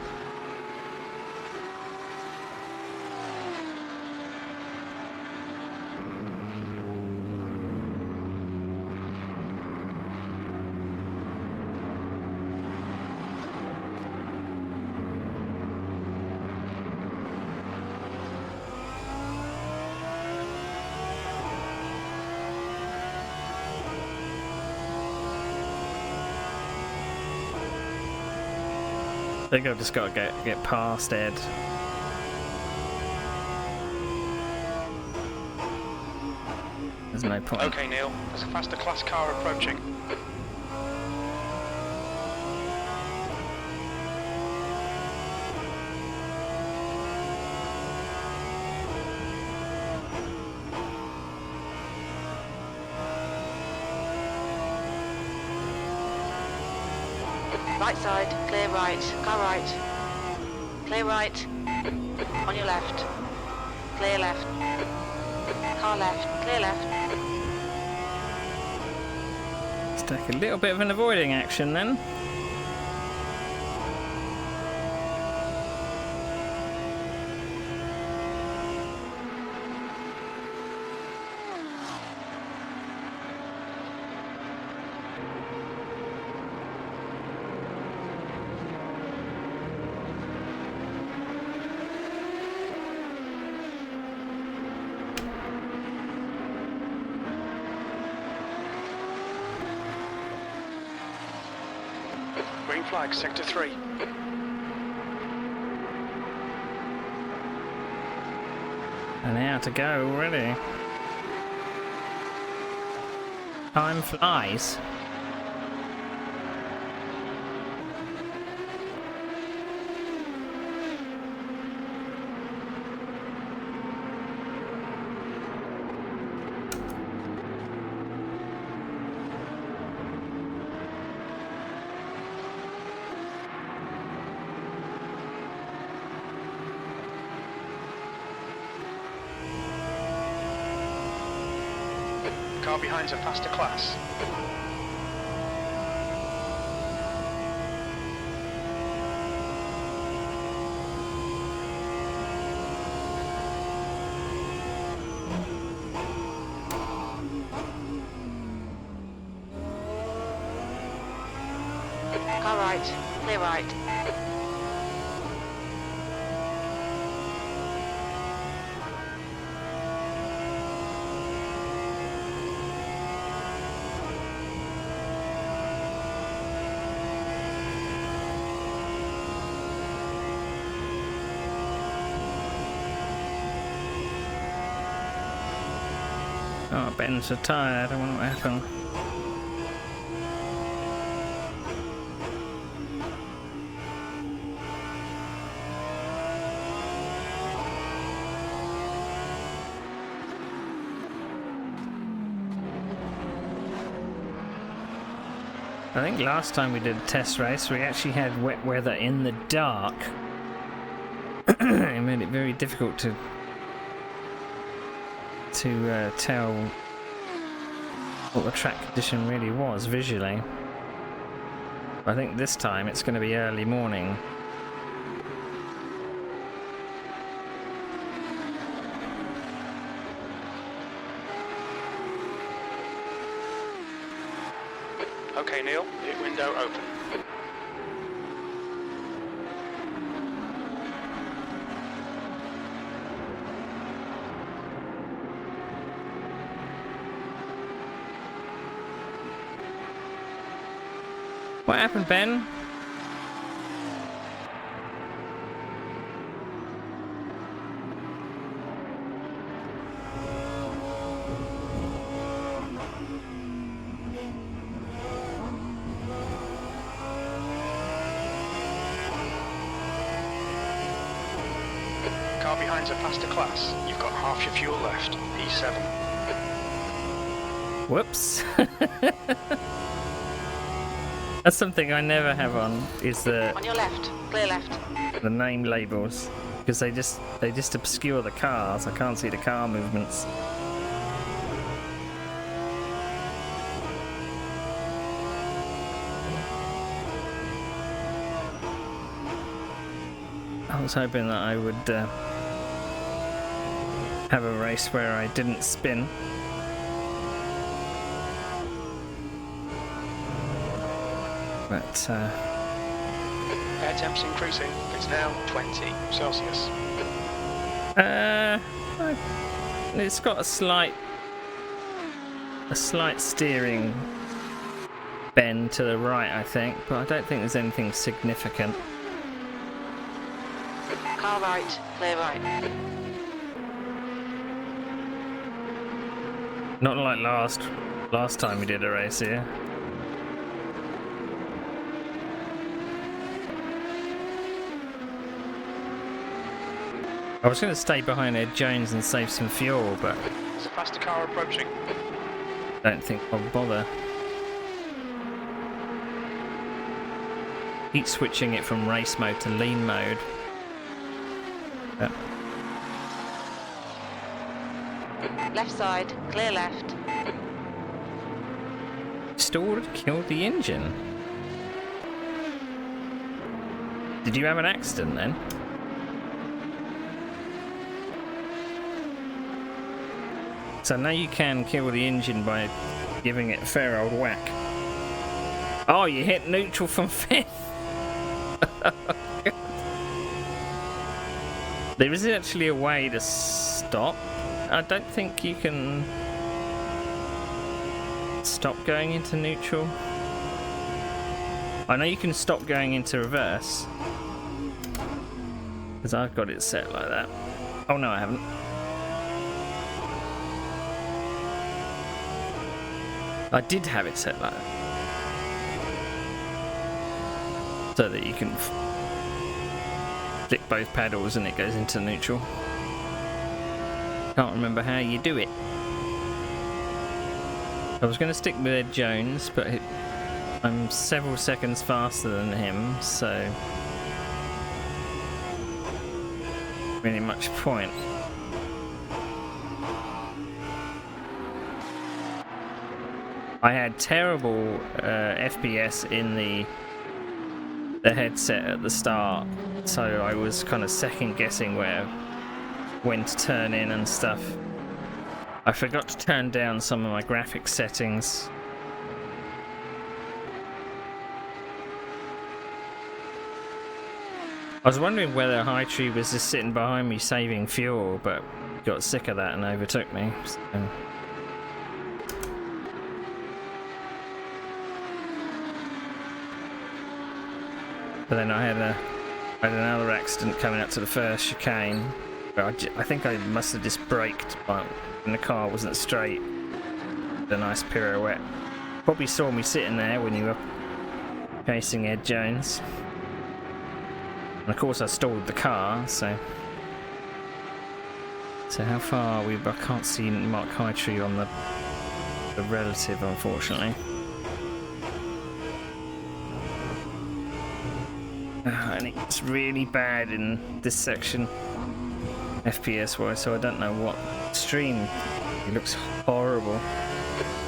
I think I've just got to get past Ed. There's no point. Okay, Neil, there's a faster class car approaching. Right side. Clear right. Car right. Clear right. On your left. Clear left. Car left. Clear left. Let's take a little bit of an avoiding action then. Green flag, sector 3. An hour to go already. Time flies. Car behind's a faster class. Car right, clear right. Oh, Ben's so tired. I wonder what happened. I think last time we did a test race, we actually had wet weather in the dark. It made it very difficult to tell what the track condition really was visually. I think this time it's going to be early morning. Okay, Neil, pit window open. What happened, Ben? Car behind's a faster class. You've got half your fuel left. E7. Whoops. That's something I never have on, is On your left, clear left. the name labels, because they just obscure the cars. I can't see the car movements. I was hoping that I would have a race where I didn't spin. But Air temp's increasing. It's now 20 Celsius. it's got a slight steering bend to the right, I think, but I don't think there's anything significant. Car right, clear right. Not like last time we did a race here. I was going to stay behind Ed Jones and save some fuel, but There's a faster car approaching. don't think I'll bother. Keep switching it from race mode to lean mode. Yeah. Left side, clear left. Stalled, killed the engine. Did you have an accident then? So now you can kill the engine by giving it a fair old whack. Oh, you hit neutral from fifth. There is actually a way to stop. I don't think you can stop going into neutral. I know you can stop going into reverse, because I've got it set like that. Oh no, I haven't. I did have it set like that, so that you can flick both paddles and it goes into neutral. Can't remember how you do it. I was going to stick with Ed Jones, but I'm several seconds faster than him, so really much point. I had terrible FPS in the headset at the start, so I was kind of second guessing when to turn in and stuff. I forgot to turn down some of my graphics settings. I was wondering whether High Tree was just sitting behind me saving fuel, but got sick of that and overtook me. So. But then I had another accident coming up to the first chicane. But I think I must have just braked when the car wasn't straight. A nice pirouette. Probably saw me sitting there when you were chasing Ed Jones. And of course I stalled the car, so how far are we? I can't see Mark Hightree on the relative, unfortunately. And it's really bad in this section, FPS wise, so I don't know what stream. It looks horrible.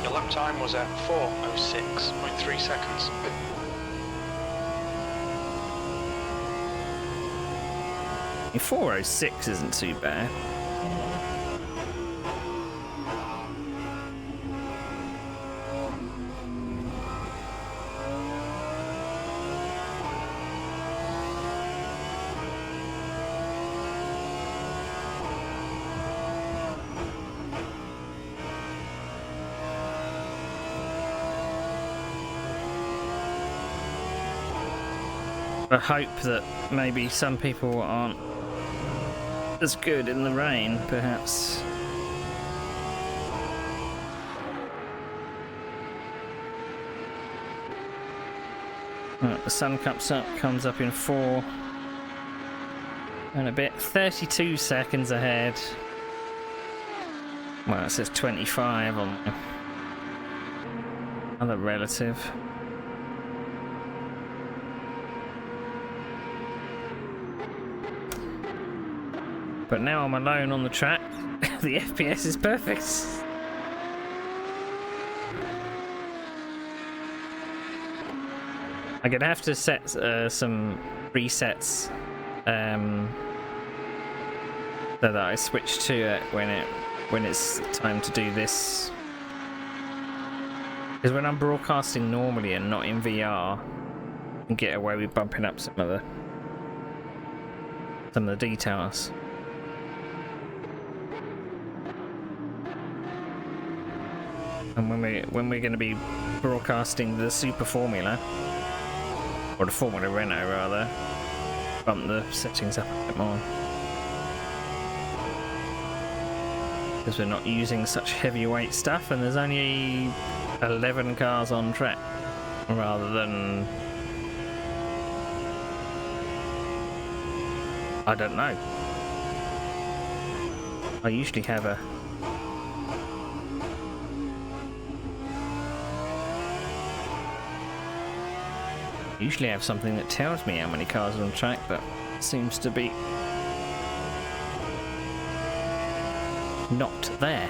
Your lap time was at 4:06.3 seconds. Your 4:06 isn't too bad. I hope that maybe some people aren't as good in the rain, perhaps. Right, the sun comes up in 4 and a bit. 32 seconds ahead. Well, it says 25 on my other relative. But now I'm alone on the track. The FPS is perfect. I'm gonna have to set some presets so that I switch to it when it's time to do this. Because when I'm broadcasting normally and not in VR, I can get away with bumping up some of the details. And when we're going to be broadcasting the Super Formula, or the Formula Renault rather, bump the settings up a bit more. Because we're not using such heavyweight stuff, and there's only 11 cars on track, rather than... I don't know. I usually have a... usually have something that tells me how many cars are on track, but it seems to be not there.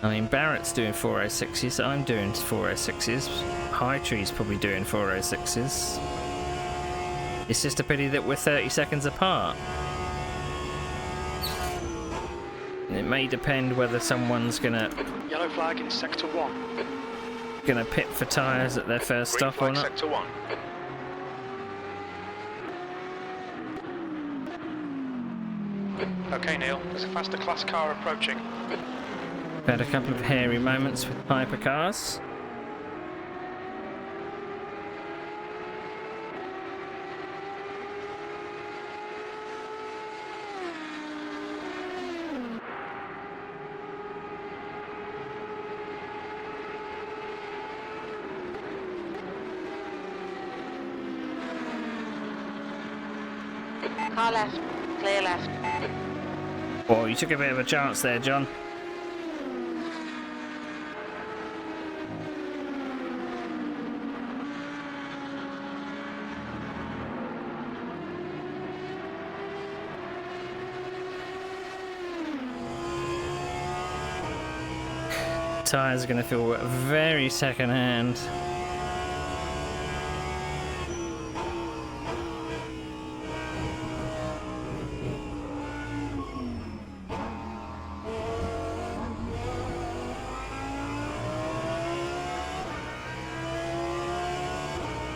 I mean, Barrett's doing 406s, I'm doing 406s, High Tree's probably doing 406s. It's just a pity that we're 30 seconds apart. It may depend whether someone's gonna... Yellow flag in sector 1. Gonna pit for tyres at their first Green stop or flag not. sector 1. Okay, Neil, there's a faster class car approaching. Had a couple of hairy moments with hypercars. Car left, clear left. Oh, you took a bit of a chance there, John. tyres are going to feel very second hand.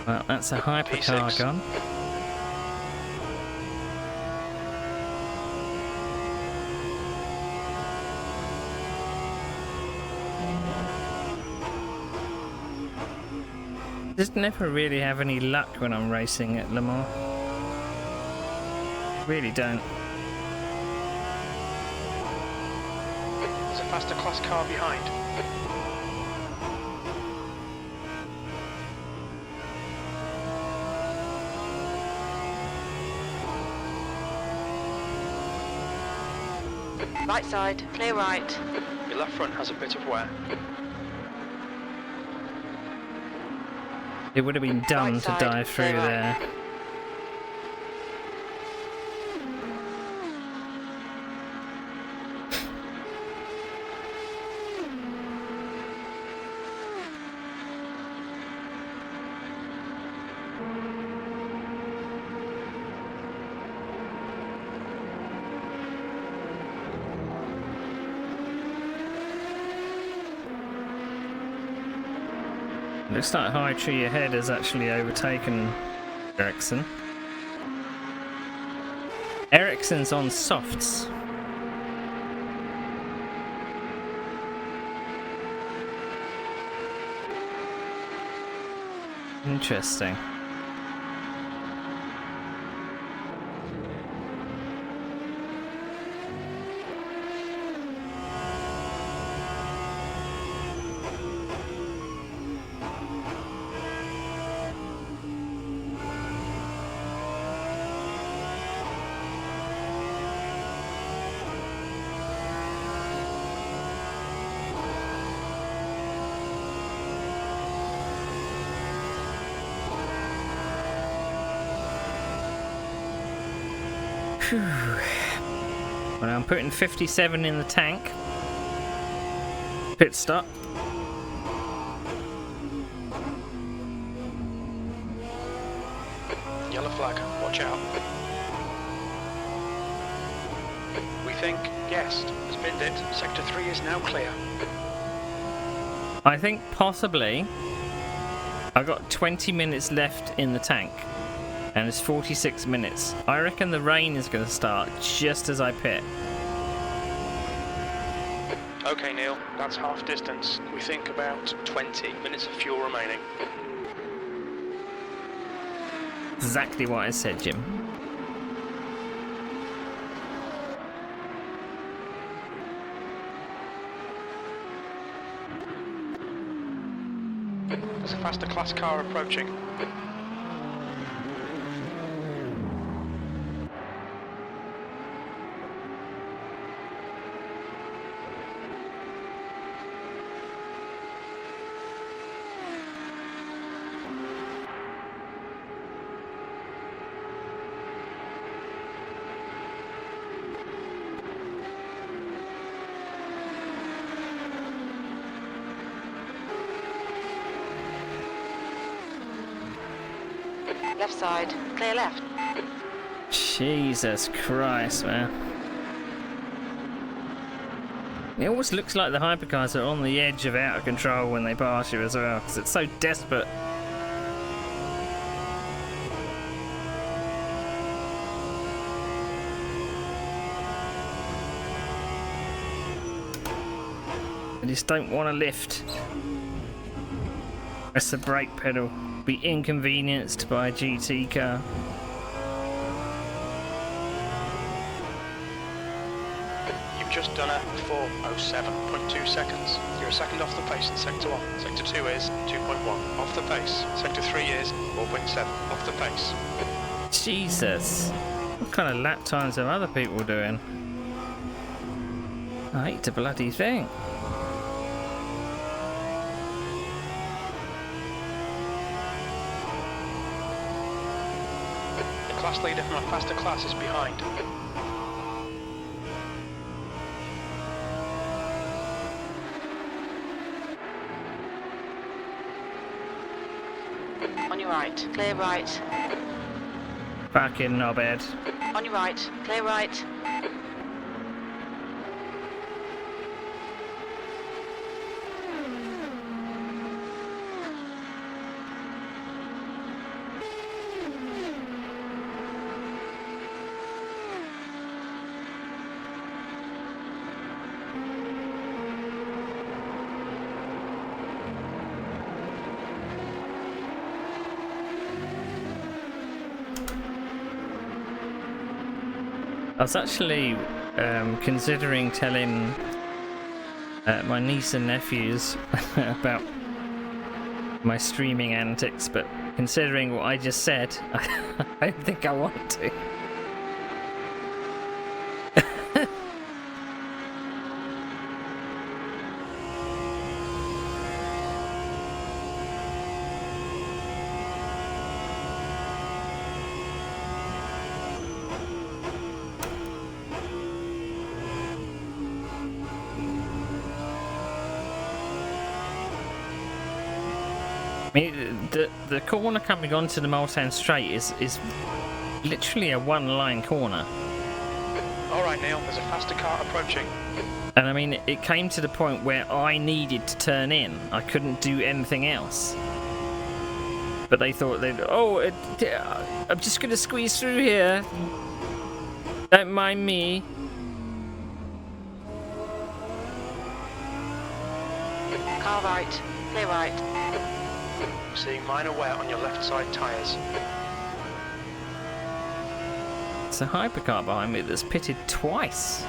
Well, that's a hypercar P6. gone. Just never really have any luck when I'm racing at Le Mans. Really don't. There's a faster class car behind. Right side, clear right. Your left front has a bit of wear. It would have been dumb Right to side, dive through clear right. there. Looks like High Tree ahead has actually overtaken Ericsson. Ericsson's on softs. Interesting. Phew. Well, I'm putting 57 in the tank. Pit stop. Yellow flag, watch out. We think guest has binned it. Sector 3 is now clear. I think possibly I've got 20 minutes left in the tank and it's 46 minutes. I reckon the rain is going to start just as I pit. Okay, Neil, that's half distance. We think about 20 minutes of fuel remaining. Exactly what I said, Jim. There's a faster class car approaching. Left side, clear left. Jesus Christ, man. It always looks like the hypercars are on the edge of out of control when they pass you as well, because it's so desperate. I just don't want to lift. Press the brake pedal. Be inconvenienced by a GT car. You've just done a 4:07.2 seconds. You're a second off the pace in Sector 1. Sector 2 is 2.1 off the pace. Sector 3 is 4.7 off the pace. Jesus. What kind of lap times are other people doing? I hate to bloody think. The class leader from a faster class is behind. On your right. Clear right. Fucking knobhead. On your right. Clear right. I was actually considering telling my niece and nephews about my streaming antics, but considering what I just said, I don't think I want to. I mean, the corner coming onto the Mulsanne Straight is literally a one-line corner. Alright Neil, there's a faster car approaching. And I mean, it came to the point where I needed to turn in. I couldn't do anything else. But they thought I'm just gonna squeeze through here. Don't mind me. Car right. Clear right. Seeing minor wear on your left side tyres. It's a hypercar behind me that's pitted twice.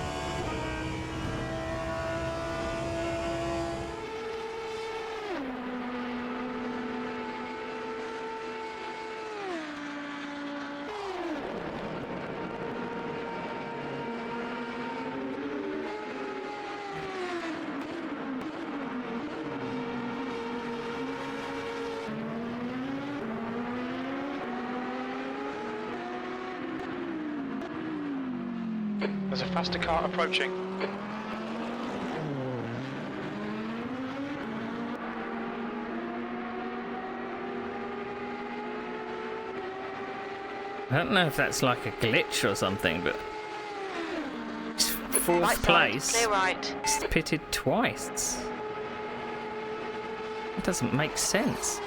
There's a faster car approaching. I don't know if that's like a glitch or something, but it's fourth Right side. place. Clear right. It's pitted twice. It doesn't make sense.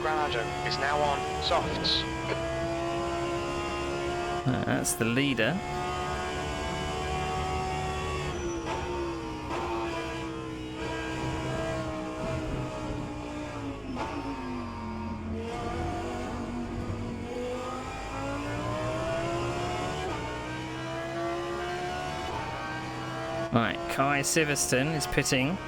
Granado is now on softs. That's the leader. Right, Kai Siverston is pitting.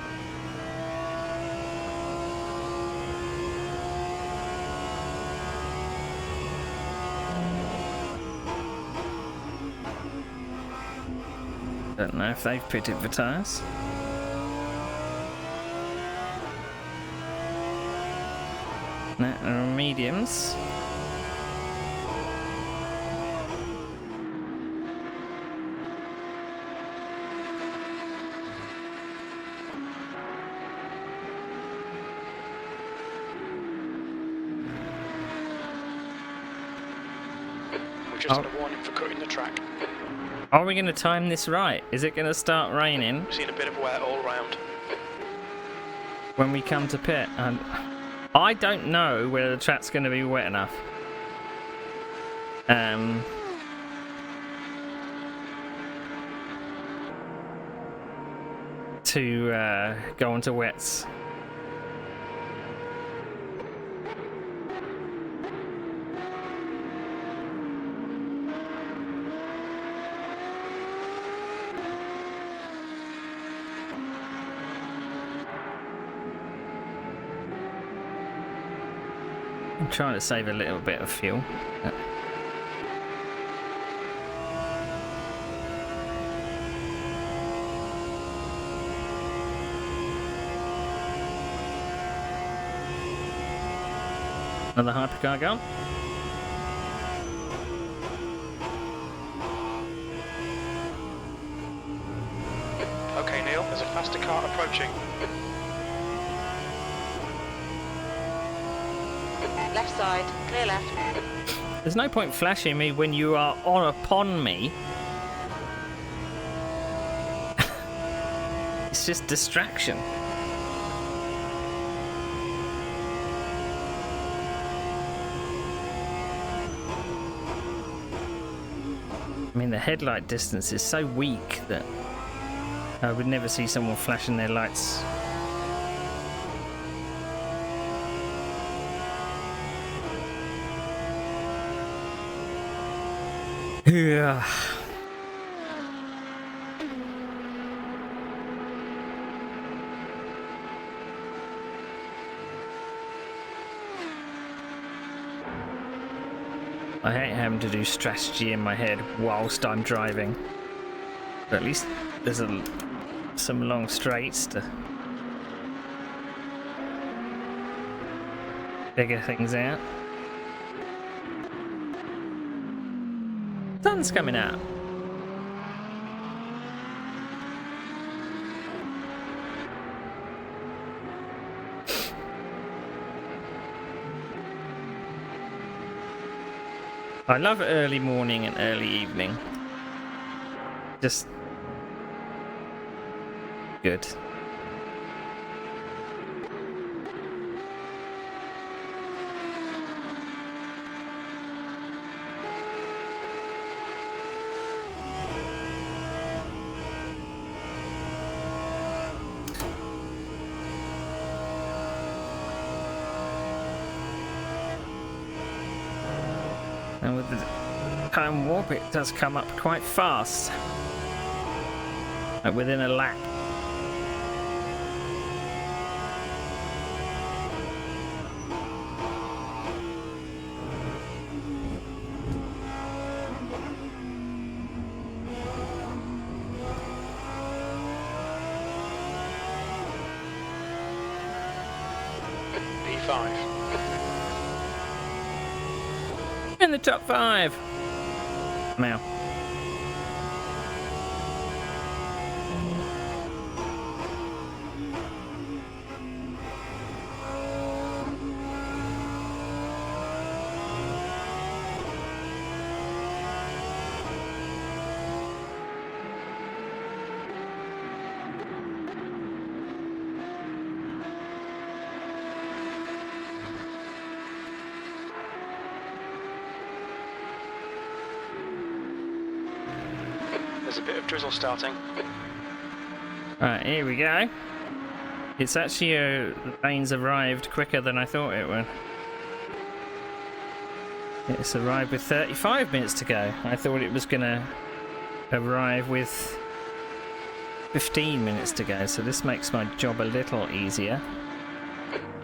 Don't know if they've pitted for tyres. No, mediums. We've just had a warning for cutting the track. Are we going to time this right? Is it going to start raining We've seen a bit of wear all round. when we come to pit? And I don't know whether the track's going to be wet enough. To go onto wets. I'm trying to save a little bit of fuel. Another hypercar gone. Okay, Neil, there's a faster car approaching. Left side, clear left. There's no point flashing me when you are upon me. It's just distraction. I mean, the headlight distance is so weak that I would never see someone flashing their lights. Yeah. I hate having to do strategy in my head whilst I'm driving. But at least there's some long straights to figure things out. Sun's coming out. I love early morning and early evening. Just good. And with the time warp, it does come up quite fast. Like within a lap. P5. In the top 5 now. There's a bit of drizzle starting. Right, here we go. It's actually the rain's arrived quicker than I thought it would. It's arrived with 35 minutes to go. I thought it was gonna arrive with 15 minutes to go, so this makes my job a little easier.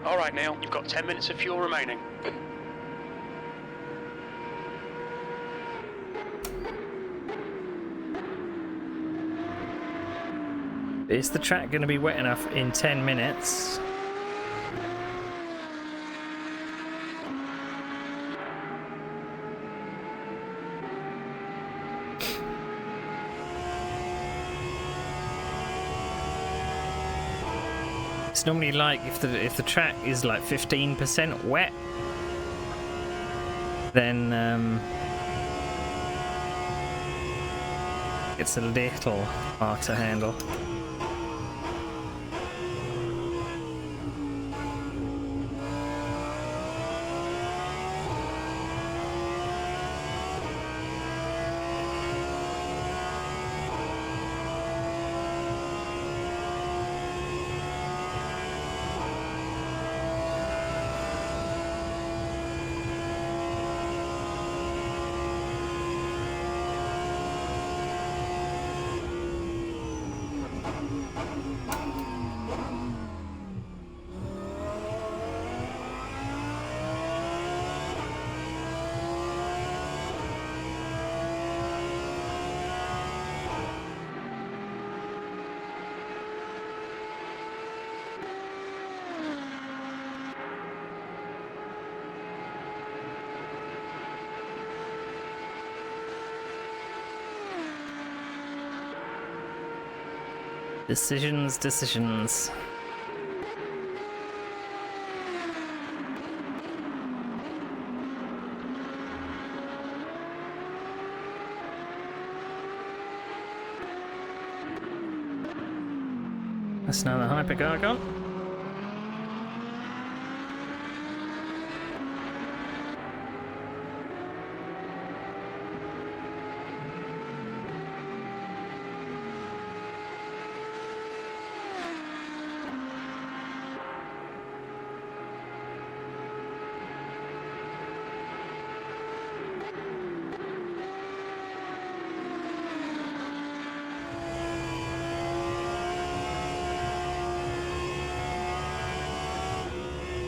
Alright, Neil, you've got 10 minutes of fuel remaining. Is the track going to be wet enough in 10 minutes? It's normally like if the track is like 15% wet, then it's a little hard to handle. Decisions, decisions. That's another hypercar gone.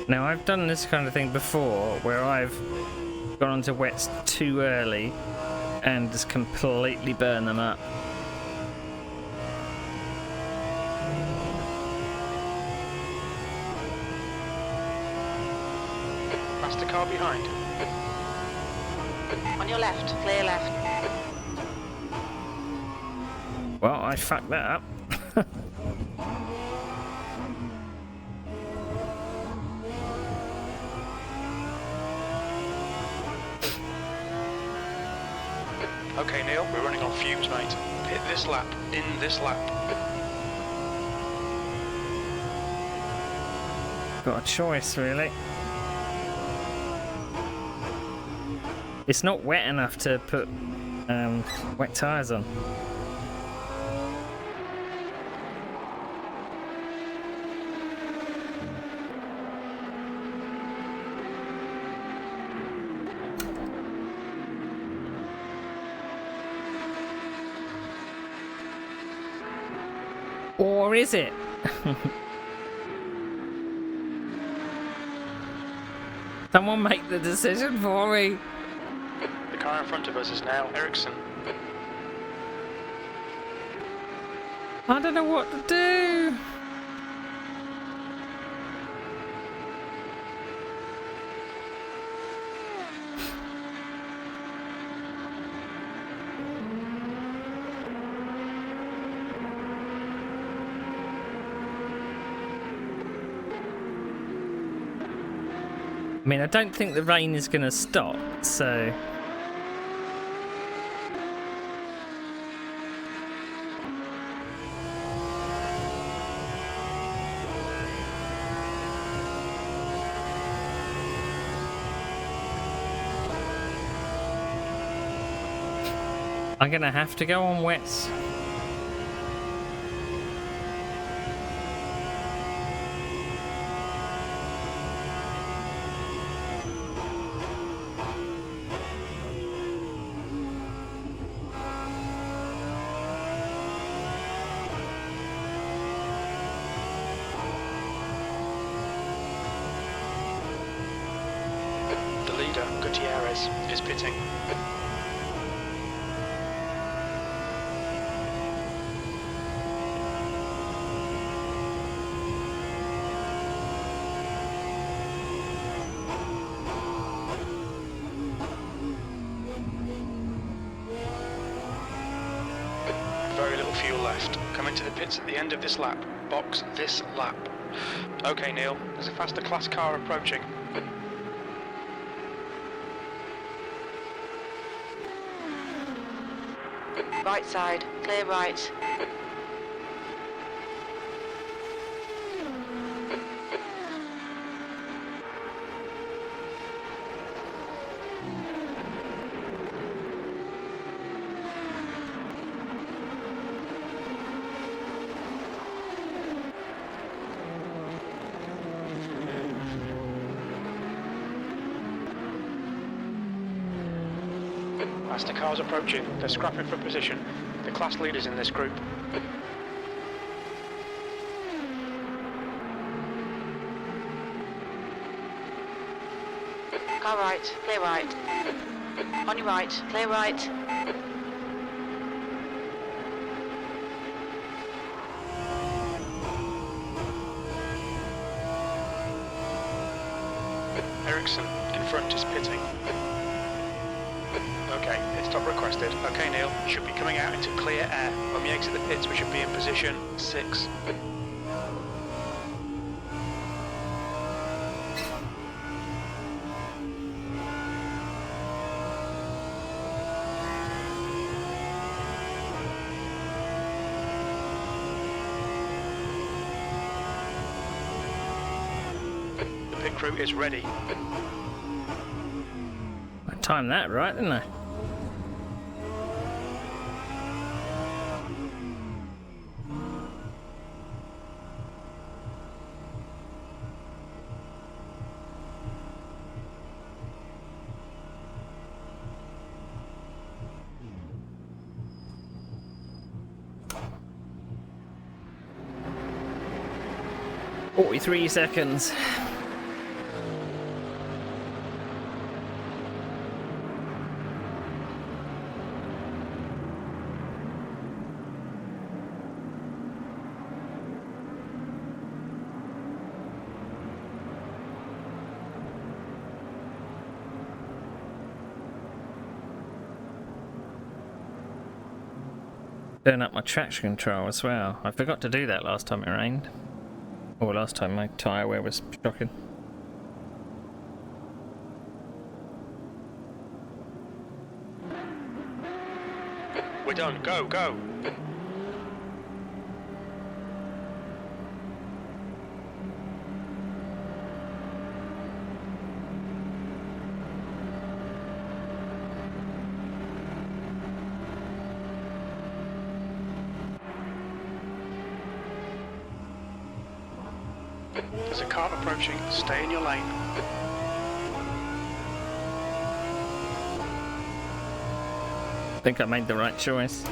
Now, I've done this kind of thing before, where I've gone onto wets too early and just completely burn them up. Faster car behind. On your left, clear left. Well, I fucked that up. Okay, Neil, we're running on fumes, mate. Hit this lap, in this lap. Got a choice, really. It's not wet enough to put wet tyres on. Or is it? Someone make the decision for me. The car in front of us is now Ericsson. I don't know what to do. I mean, I don't think the rain is going to stop, so... I'm going to have to go on wets. The leader, Gutierrez, is pitting. Very little fuel left. Come into the pits at the end of this lap. Box this lap. Okay, Neil, there's a faster class car approaching. Right side, clear right. Faster cars approaching. They're scrapping for position. The class leaders in this group. Car right, clear right. On your right, clear right. Ericsson in front is pitting. Okay, it's stop requested. Okay, Neil, you should be coming out into clear air. When we exit the pits, we should be in position 6. The pit crew is ready. I timed that right, didn't I? "43 seconds. Turn up my traction control as well. I forgot to do that last time it rained. Or last time my tyre wear was shocking. We're done. Go, go. There's a car approaching. Stay in your lane. I think I made the right choice.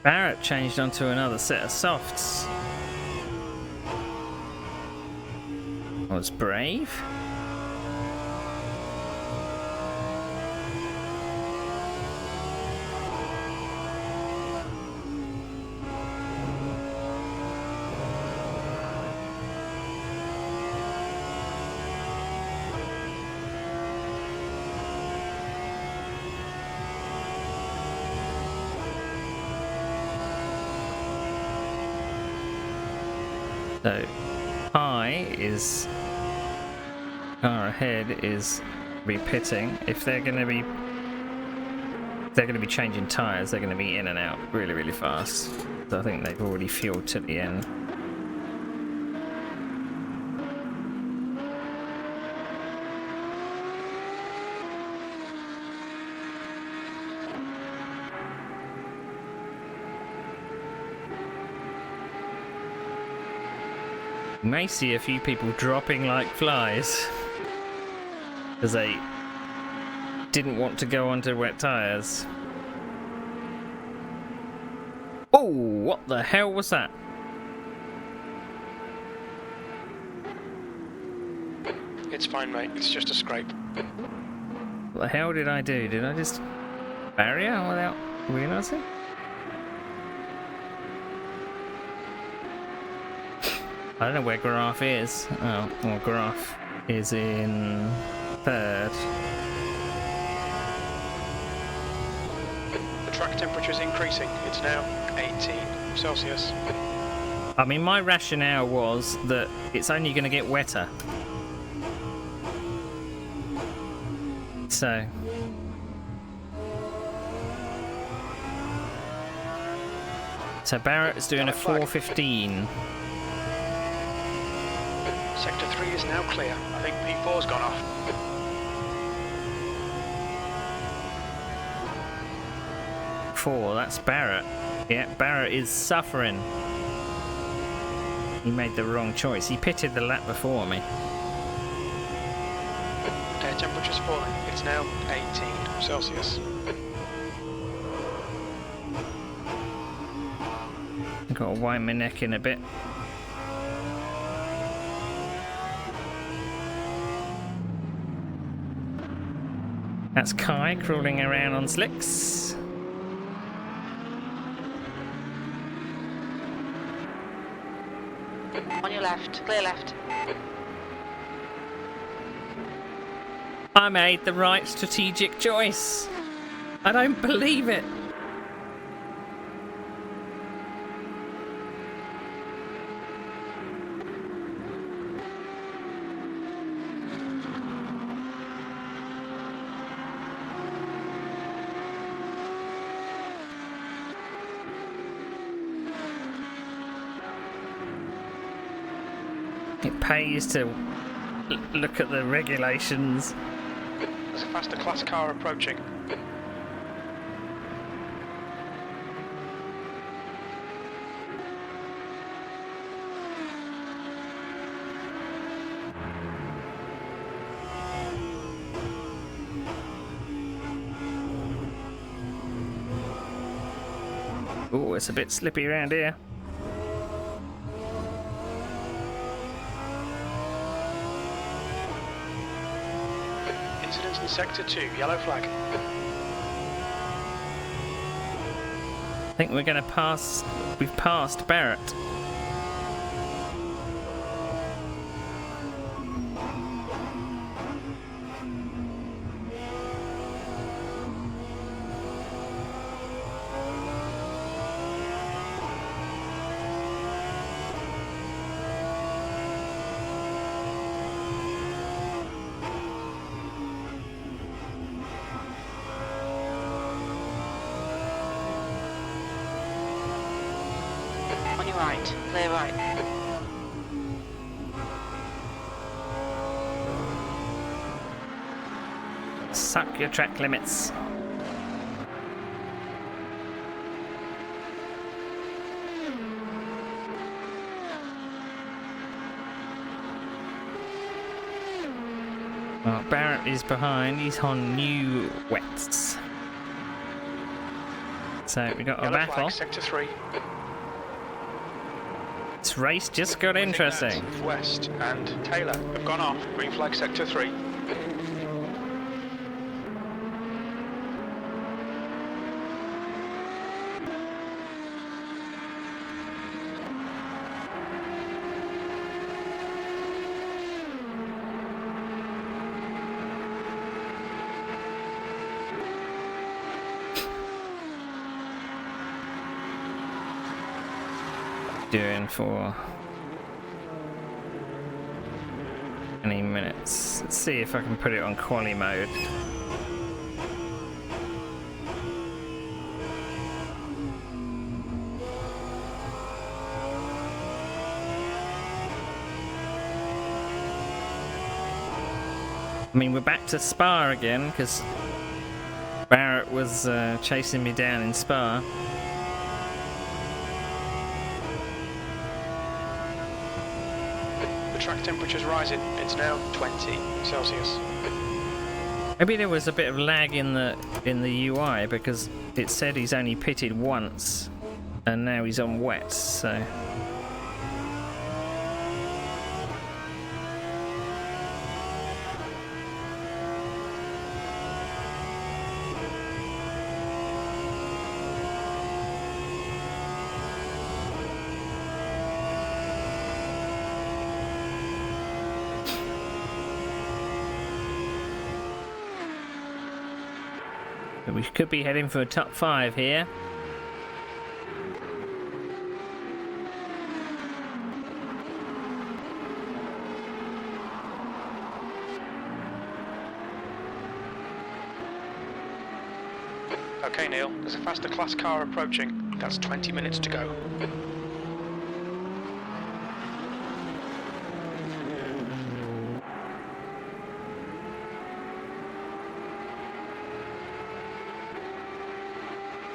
Barrett changed onto another set of softs. I was brave. So, car ahead is repitting. If they're going to be changing tyres, they're going to be in and out really, really fast. So I think they've already fueled to the end. You may see a few people dropping like flies because they didn't want to go onto wet tyres. Oh, what the hell was that? It's fine, mate. It's just a scrape. What the hell did I do? Did I just barrier without realising? I don't know where Graf is. Oh, well, Graf is in third. The track temperature is increasing. It's now 18 Celsius. I mean, my rationale was that it's only going to get wetter. So... Barrett is doing a 4:15. Sector 3 is now clear. I think P4's gone off. That's Barrett. Yeah, Barrett is suffering. He made the wrong choice. He pitted the lap before me. Air temperature's falling. It's now 18 Celsius. I've got to wind my neck in a bit. That's Kai crawling around on slicks. left, clear left. I made the right strategic choice. I don't believe it. It pays to look at the regulations. There's a faster class car approaching. Oh, it's a bit slippy around here. Incidents in Sector 2, yellow flag. I think we're going to pass. We've passed Barrett. On your right, clear right. Suck your track limits. Well, Barrett is behind. He's on new wets. So we got a Yellow battle. flag, Sector 3. This race just got interesting. West and Taylor have gone off. Green flag, Sector 3. Doing for any minutes. Let's see if I can put it on quali mode. I mean, we're back to Spa again because Barrett was chasing me down in Spa. Track temperature's rising. It's now 20 Celsius. Maybe there was a bit of lag in the UI because it said he's only pitted once, and now he's on wets. So we could be heading for a top 5 here. Okay, Neil, there's a faster class car approaching. That's 20 minutes to go.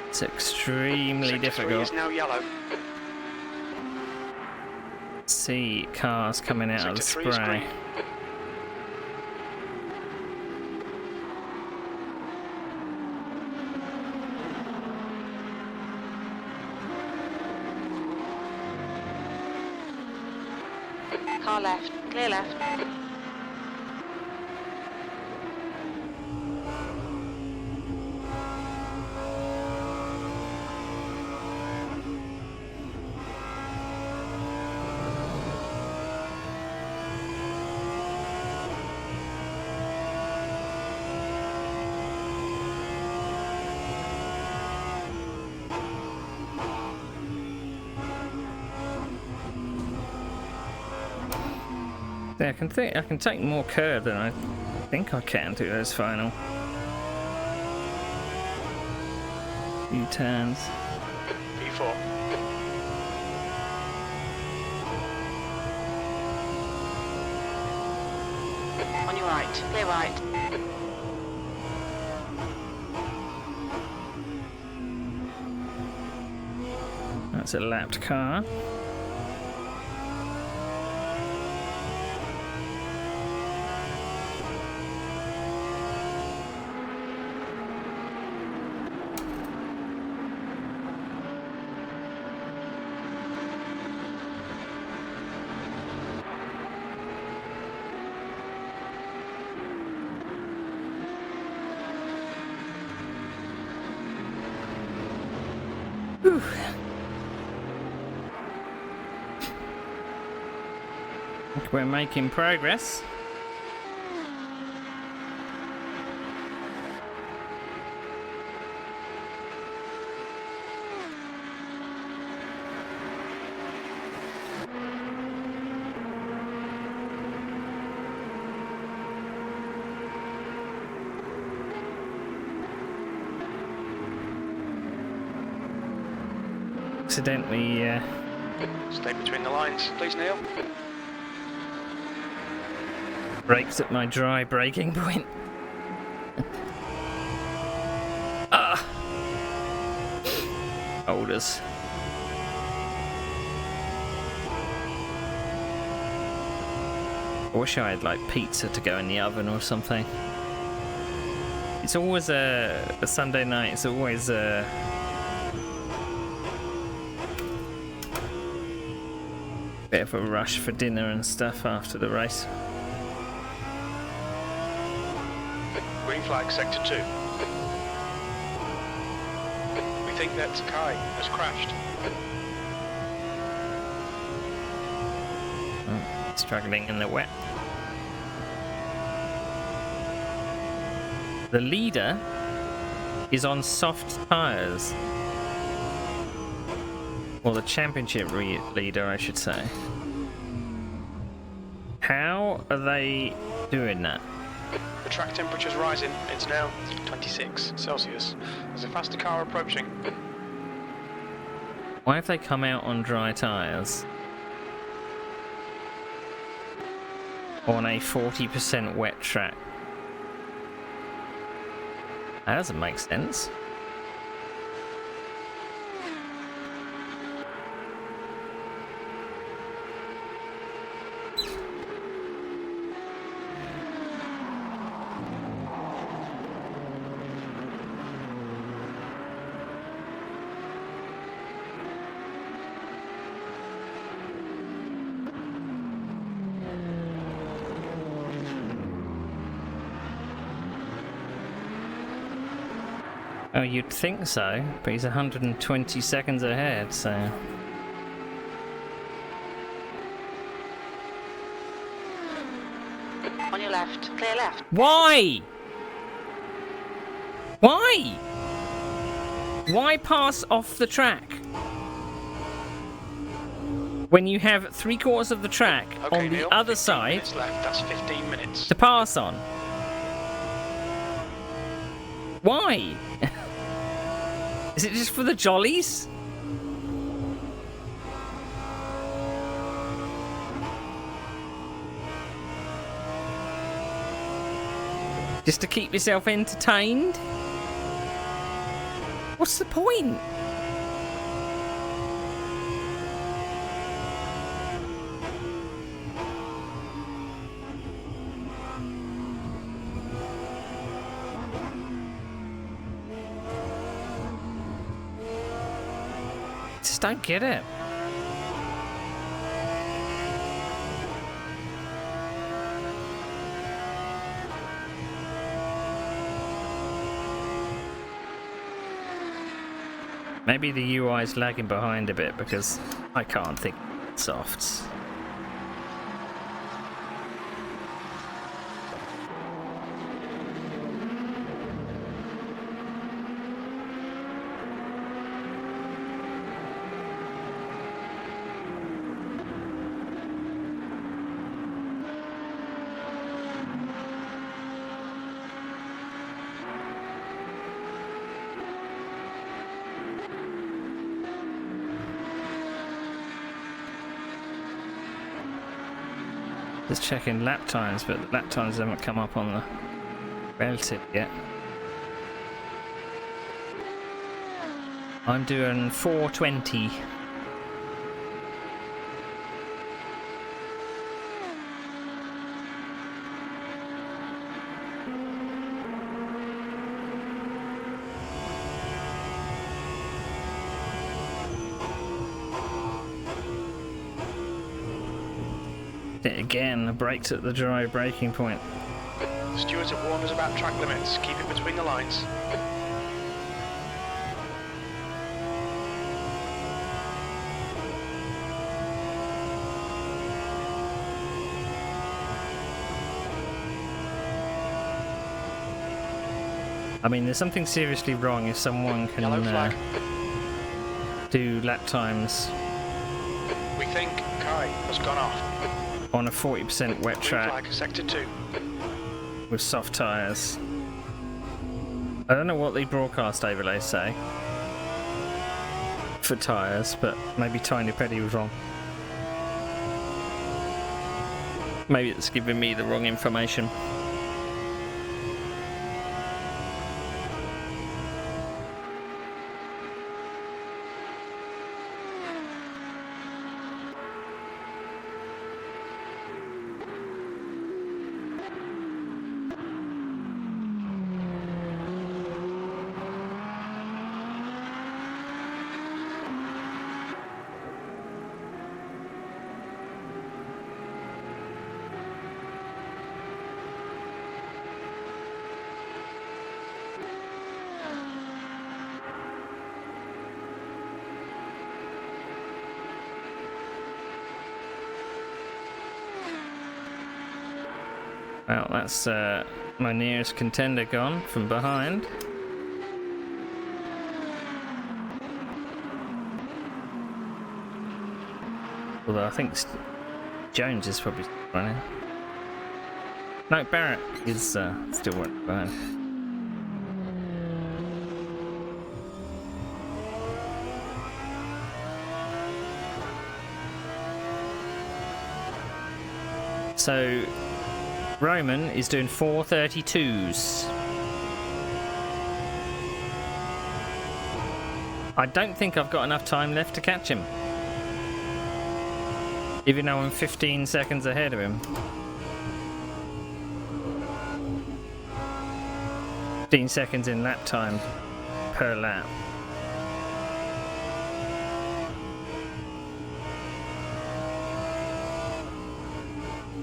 It's extremely Sector 3 difficult. is now yellow. See cars coming out of the Sector 3 is spray. green. Car left, clear left. Yeah, I can take more curve than I think I can do those final few turns. P4. On your right, clear right. That's a lapped car. Whew. Think we're making progress. Accidentally Stay between the lines, please, Neil. brakes at my dry braking point. Ah! Holders. I wish I had like pizza to go in the oven or something. It's always a Sunday night. It's always a bit of a rush for dinner and stuff after the race. Green flag, sector 2. We think that Kai has crashed. Struggling in the wet. The leader is on soft tyres. Or the championship leader, I should say. How are they doing that? The track temperature's rising. It's now 26 Celsius. There's a faster car approaching. Why have they come out on dry tyres? On a 40% wet track? That doesn't make sense. Oh, you'd think so, but he's 120 seconds ahead, so... On your left, clear left. Why? Why? Why pass off the track? When you have 3/4 of the track Okay, on the Neil, other 15 side minutes left. That's 15 minutes. to pass on. Why? Is it just for the jollies? Just to keep yourself entertained? What's the point? Just don't get it. Maybe the UI is lagging behind a bit because I can't think softs. Just checking lap times, but the lap times haven't come up on the relative yet. I'm doing 4:20. Again, the brakes at the dry braking point. The stewards have warned us about track limits. Keep it between the lines. I mean, there's something seriously wrong if someone can Yellow flag. do lap times We think Kai has gone off. on a 40% wet Green track flag, sector 2. with soft tyres. I don't know what the broadcast overlays say for tyres, but maybe Tiny Petty was wrong. Maybe it's giving me the wrong information. Well, that's my nearest contender gone from behind. Although I think Jones is probably running. No, Barrett is still running behind. So Roman is doing 4:32s. I don't think I've got enough time left to catch him, even though I'm 15 seconds ahead of him. 15 seconds in lap time per lap.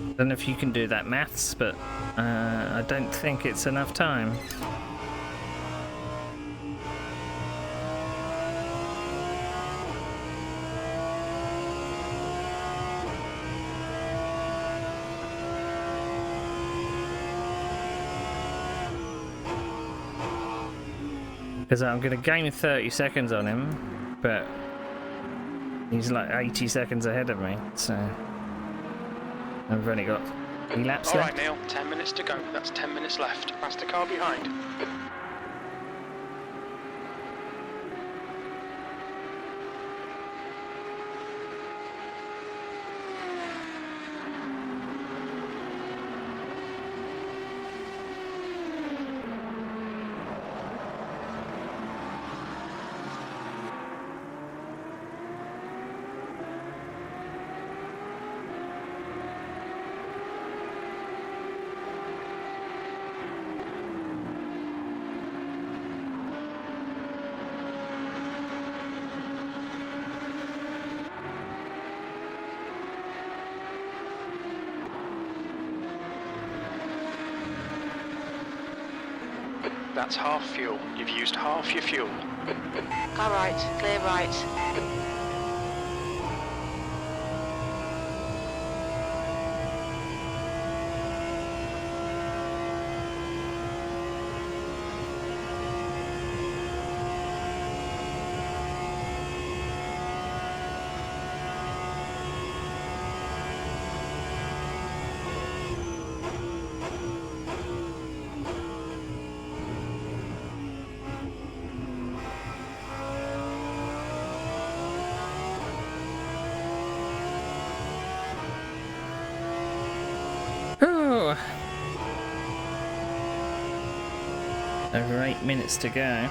I don't know if you can do that maths, but I don't think it's enough time. Because I'm going to gain 30 seconds on him, but he's like 80 seconds ahead of me, so I've only got 3 laps left. Alright Neil, 10 minutes to go. That's 10 minutes left. Past the car behind. That's half fuel. You've used half your fuel. Car right, clear right. Over 8 minutes to go.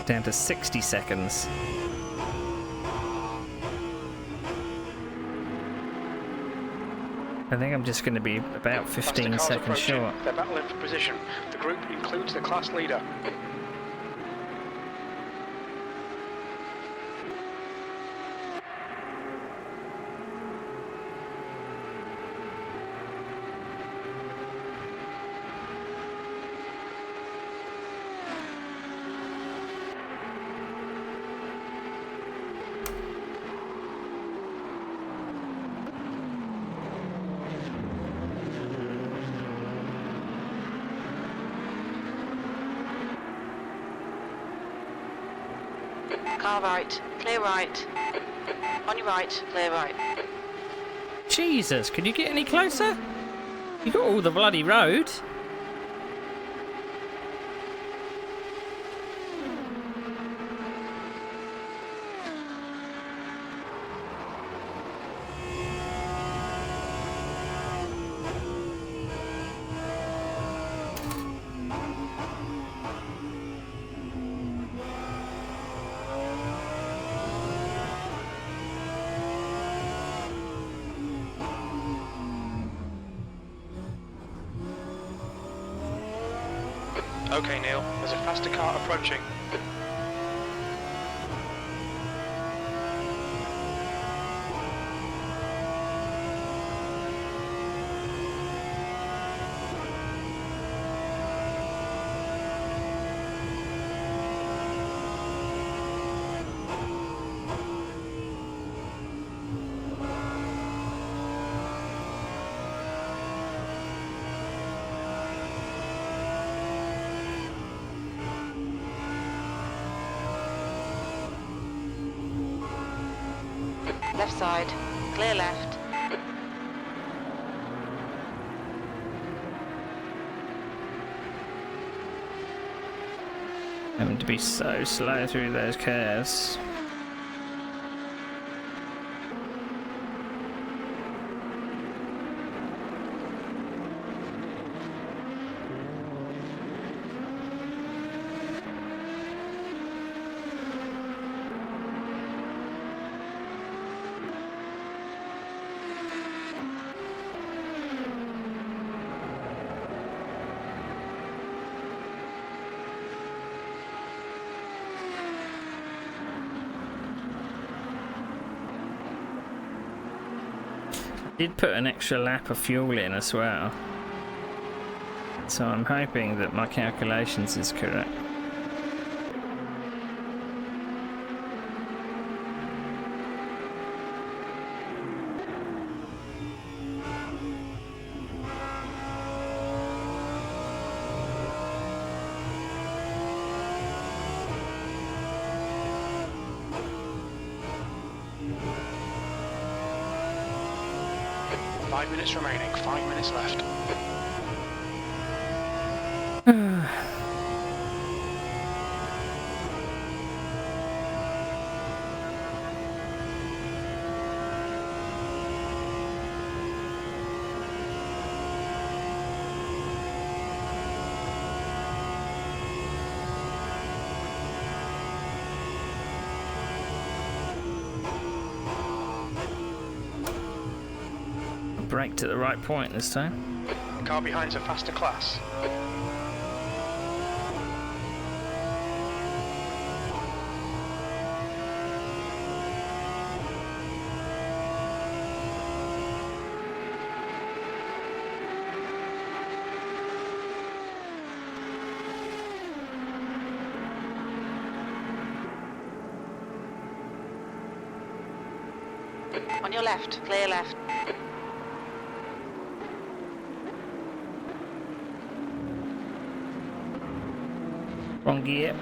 Down to 60 seconds. I think I'm just going to be about 15 Faster cars seconds approaching. short. They're battling for position. The group includes the class leader. Car right, clear right. On your right, clear right. Jesus, could you get any closer? You got all the bloody road. Okay, Neil, there's a faster car approaching. Left side, clear left. Having to be so slow through those curves. Did put an extra lap of fuel in as well, so I'm hoping that my calculations is correct. Five minutes remaining, 5 minutes left. Braked at the right point this time. The car behind's a faster class. On your left, clear left. Wrong gear.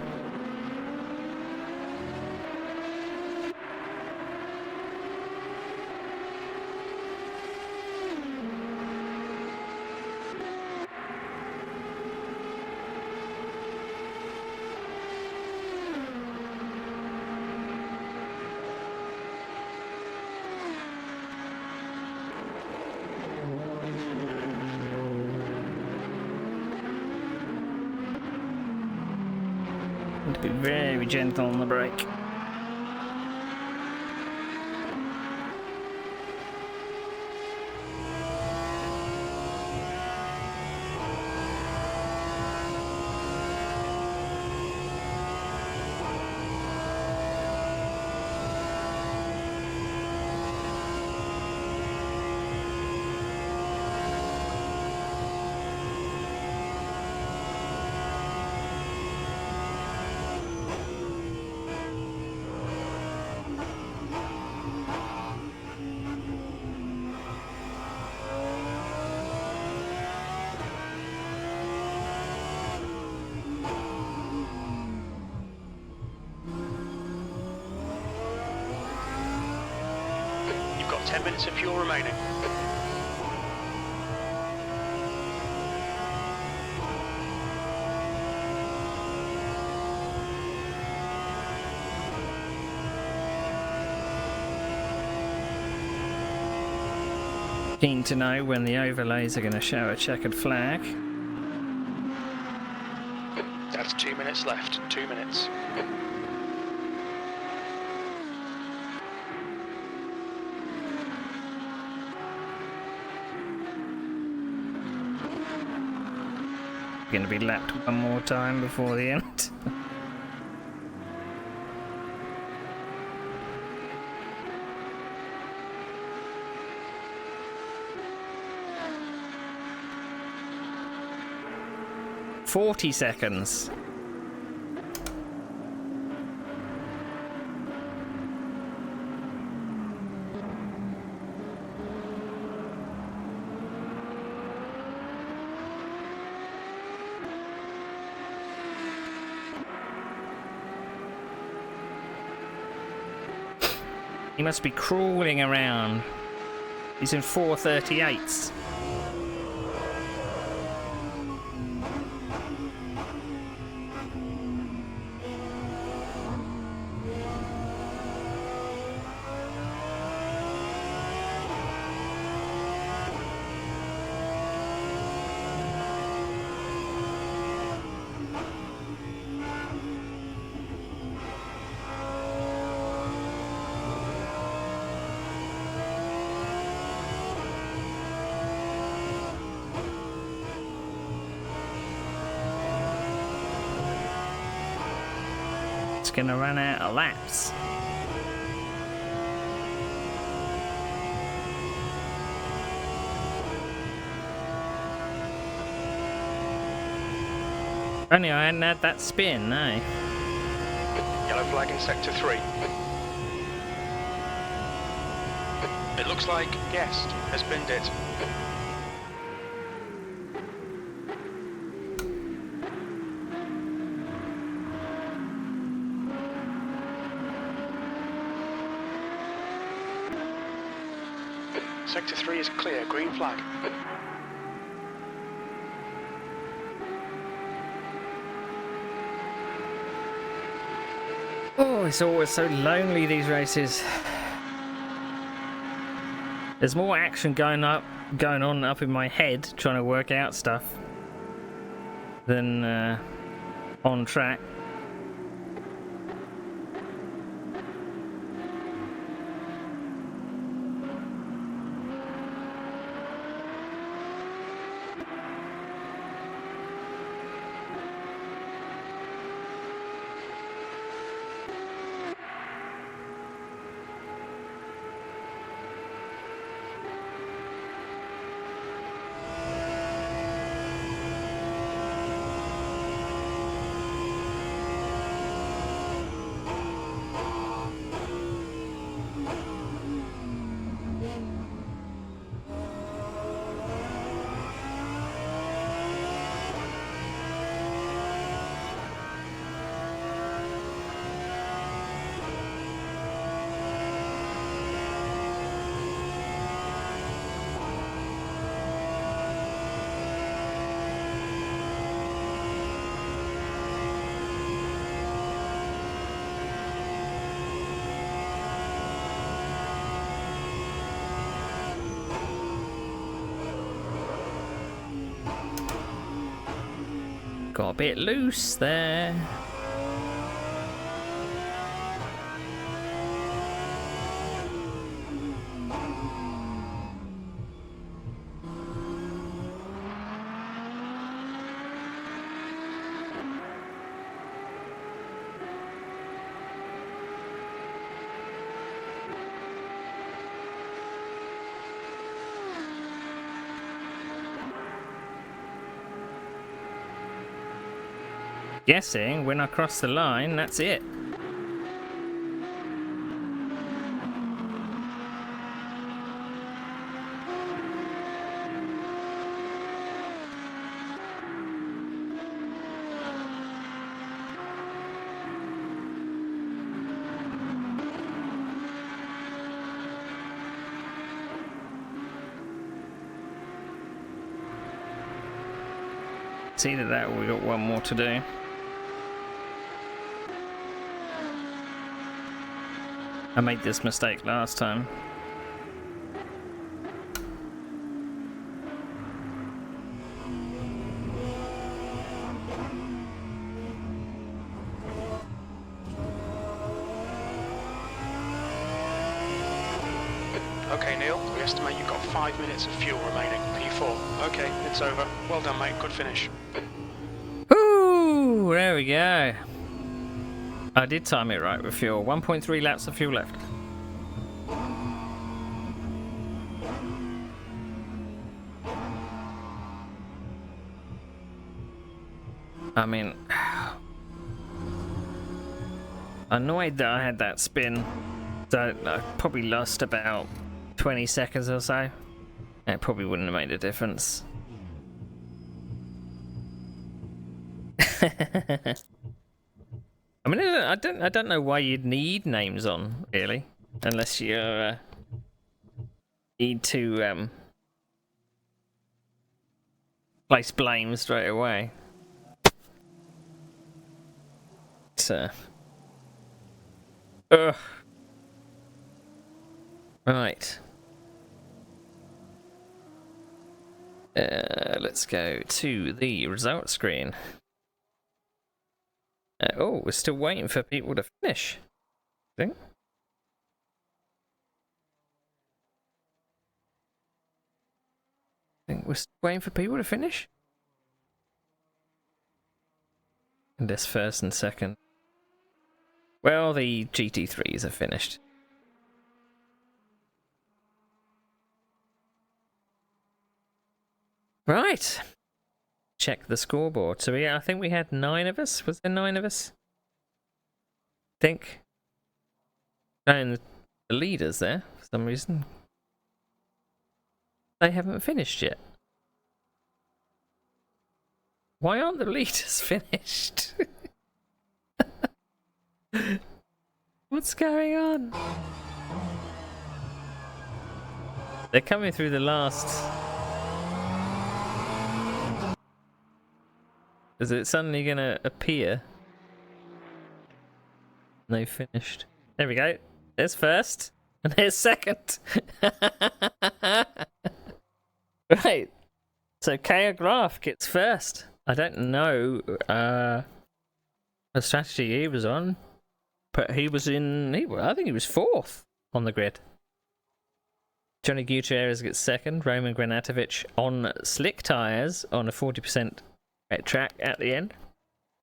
Need to be very gentle on the brake. You've got 10 minutes of fuel remaining. Keen to know when the overlays are going to show a checkered flag. That's 2 minutes left. 2 minutes. Going to be lapped one more time before the end. "40 seconds. He must be crawling around. He's in 4:38s. It's gonna run out of laps. Only I hadn't had that spin, no. Yellow flag in sector 3. It looks like Guest has binned it. Sector 3 is clear, green flag. Oh, it's always so lonely, these races. There's more action going on up in my head trying to work out stuff than on track. Got a bit loose there. guessing when I cross the line, that's it. It's either that or we got one more to do. I made this mistake last time. Okay, Neil, we estimate you've got 5 minutes of fuel remaining. P4. Okay, it's over. Well done, mate. Good finish. Ooh, there we go. I did time it right with fuel. 1.3 laps of fuel left. I mean, annoyed that I had that spin. So I probably lost about 20 seconds or so. It probably wouldn't have made a difference. I mean, I don't know why you'd need names on, really, unless you need to place blame straight away. So, ugh. Right. Let's go to the results screen. Oh, we're still waiting for people to finish. I think we're still waiting for people to finish. And this first and second. Well, the GT3s are finished. Right. Check the scoreboard. So I think we had 9 of us. Was there 9 of us? I think. And the leaders there, for some reason. They haven't finished yet. Why aren't the leaders finished? What's going on? They're coming through the last... Is it suddenly going to appear? No, finished. There we go. There's first. And there's second. Right. So Kaya Graf gets first. I don't know the strategy he was on. But he was in... I think he was 4th on the grid. Johnny Gutierrez gets second. Roman Granatovic on slick tyres on a 40% track at the end.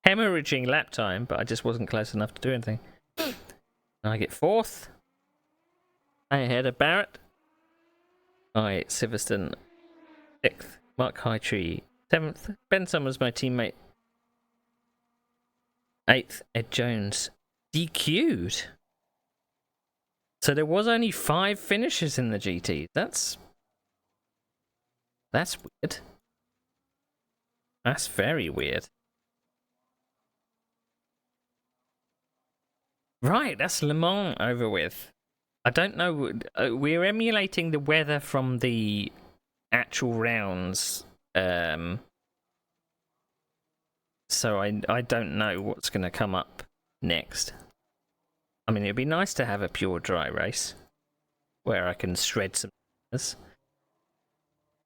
Hemorrhaging lap time, but I just wasn't close enough to do anything. I get 4th. Ahead of Barrett. Silverstone 6th. Mark Hightree 7th. Ben Summers, my teammate, 8th. Ed Jones DQ'd. So there was only 5 finishes in the GT. That's weird. That's very weird. Right, that's Le Mans over with. I don't know. We're emulating the weather from the actual rounds. So I don't know what's going to come up next. I mean, it'd be nice to have a pure dry race where I can shred some.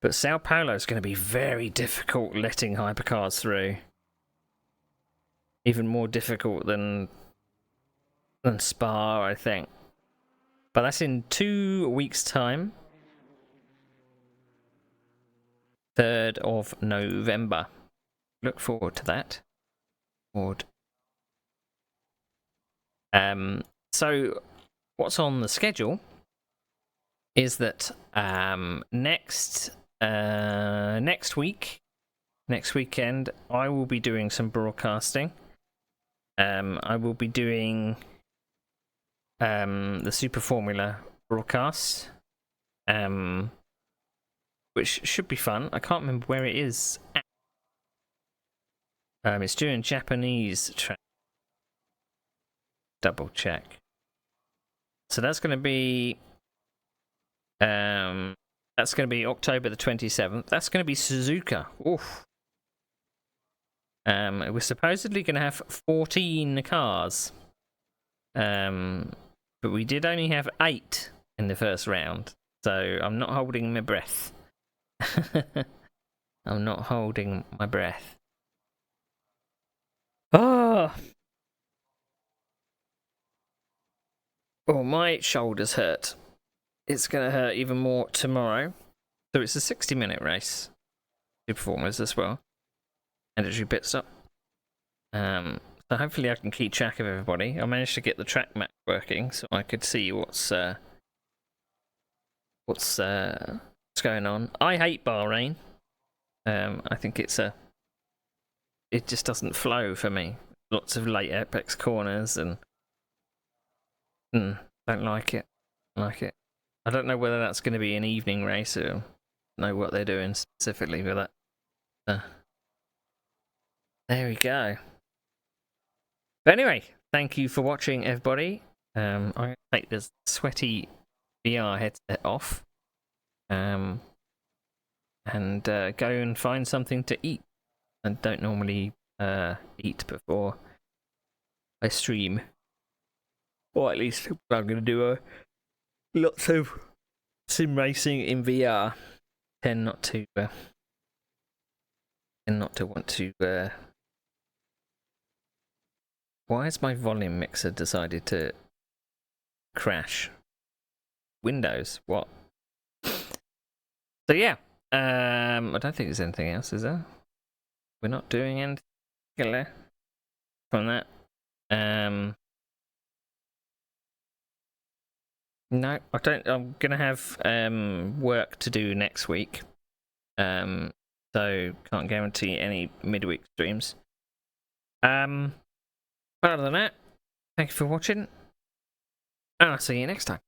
But Sao Paulo is going to be very difficult letting hypercars through. Even more difficult than Spa, I think. But that's in 2 weeks' time. 3rd of November. Look forward to that. So what's on the schedule is that next weekend I will be doing some broadcasting I will be doing the Super Formula broadcast, which should be fun. I can't remember where it is. It's doing Japanese track. Double check. So that's going to be October the 27th. That's going to be Suzuka. Oof. We're supposedly going to have 14 cars. But we did only have 8 in the first round. So I'm not holding my breath. I'm not holding my breath. Oh, my shoulders hurt. It's going to hurt even more tomorrow. So it's a 60-minute race. Two performers as well. Mandatory pit stop. So hopefully I can keep track of everybody. I managed to get the track map working so I could see what's going on. I hate Bahrain. I think it just doesn't flow for me. Lots of late apex corners and don't like it. I don't know whether that's going to be an evening race or know what they're doing specifically with that. There we go. But anyway, thank you for watching, everybody. I'm going to take this sweaty VR headset off and go and find something to eat. I don't normally eat before I stream. Or at least I'm going to do lots of sim racing in VR. Tend not to want to. Why has my volume mixer decided to crash? Windows, what? So yeah, I don't think there's anything else, is there? We're not doing anything particular from that. No, I don't. I'm gonna have work to do next week, so can't guarantee any midweek streams. Other than that, thank you for watching, and I'll see you next time.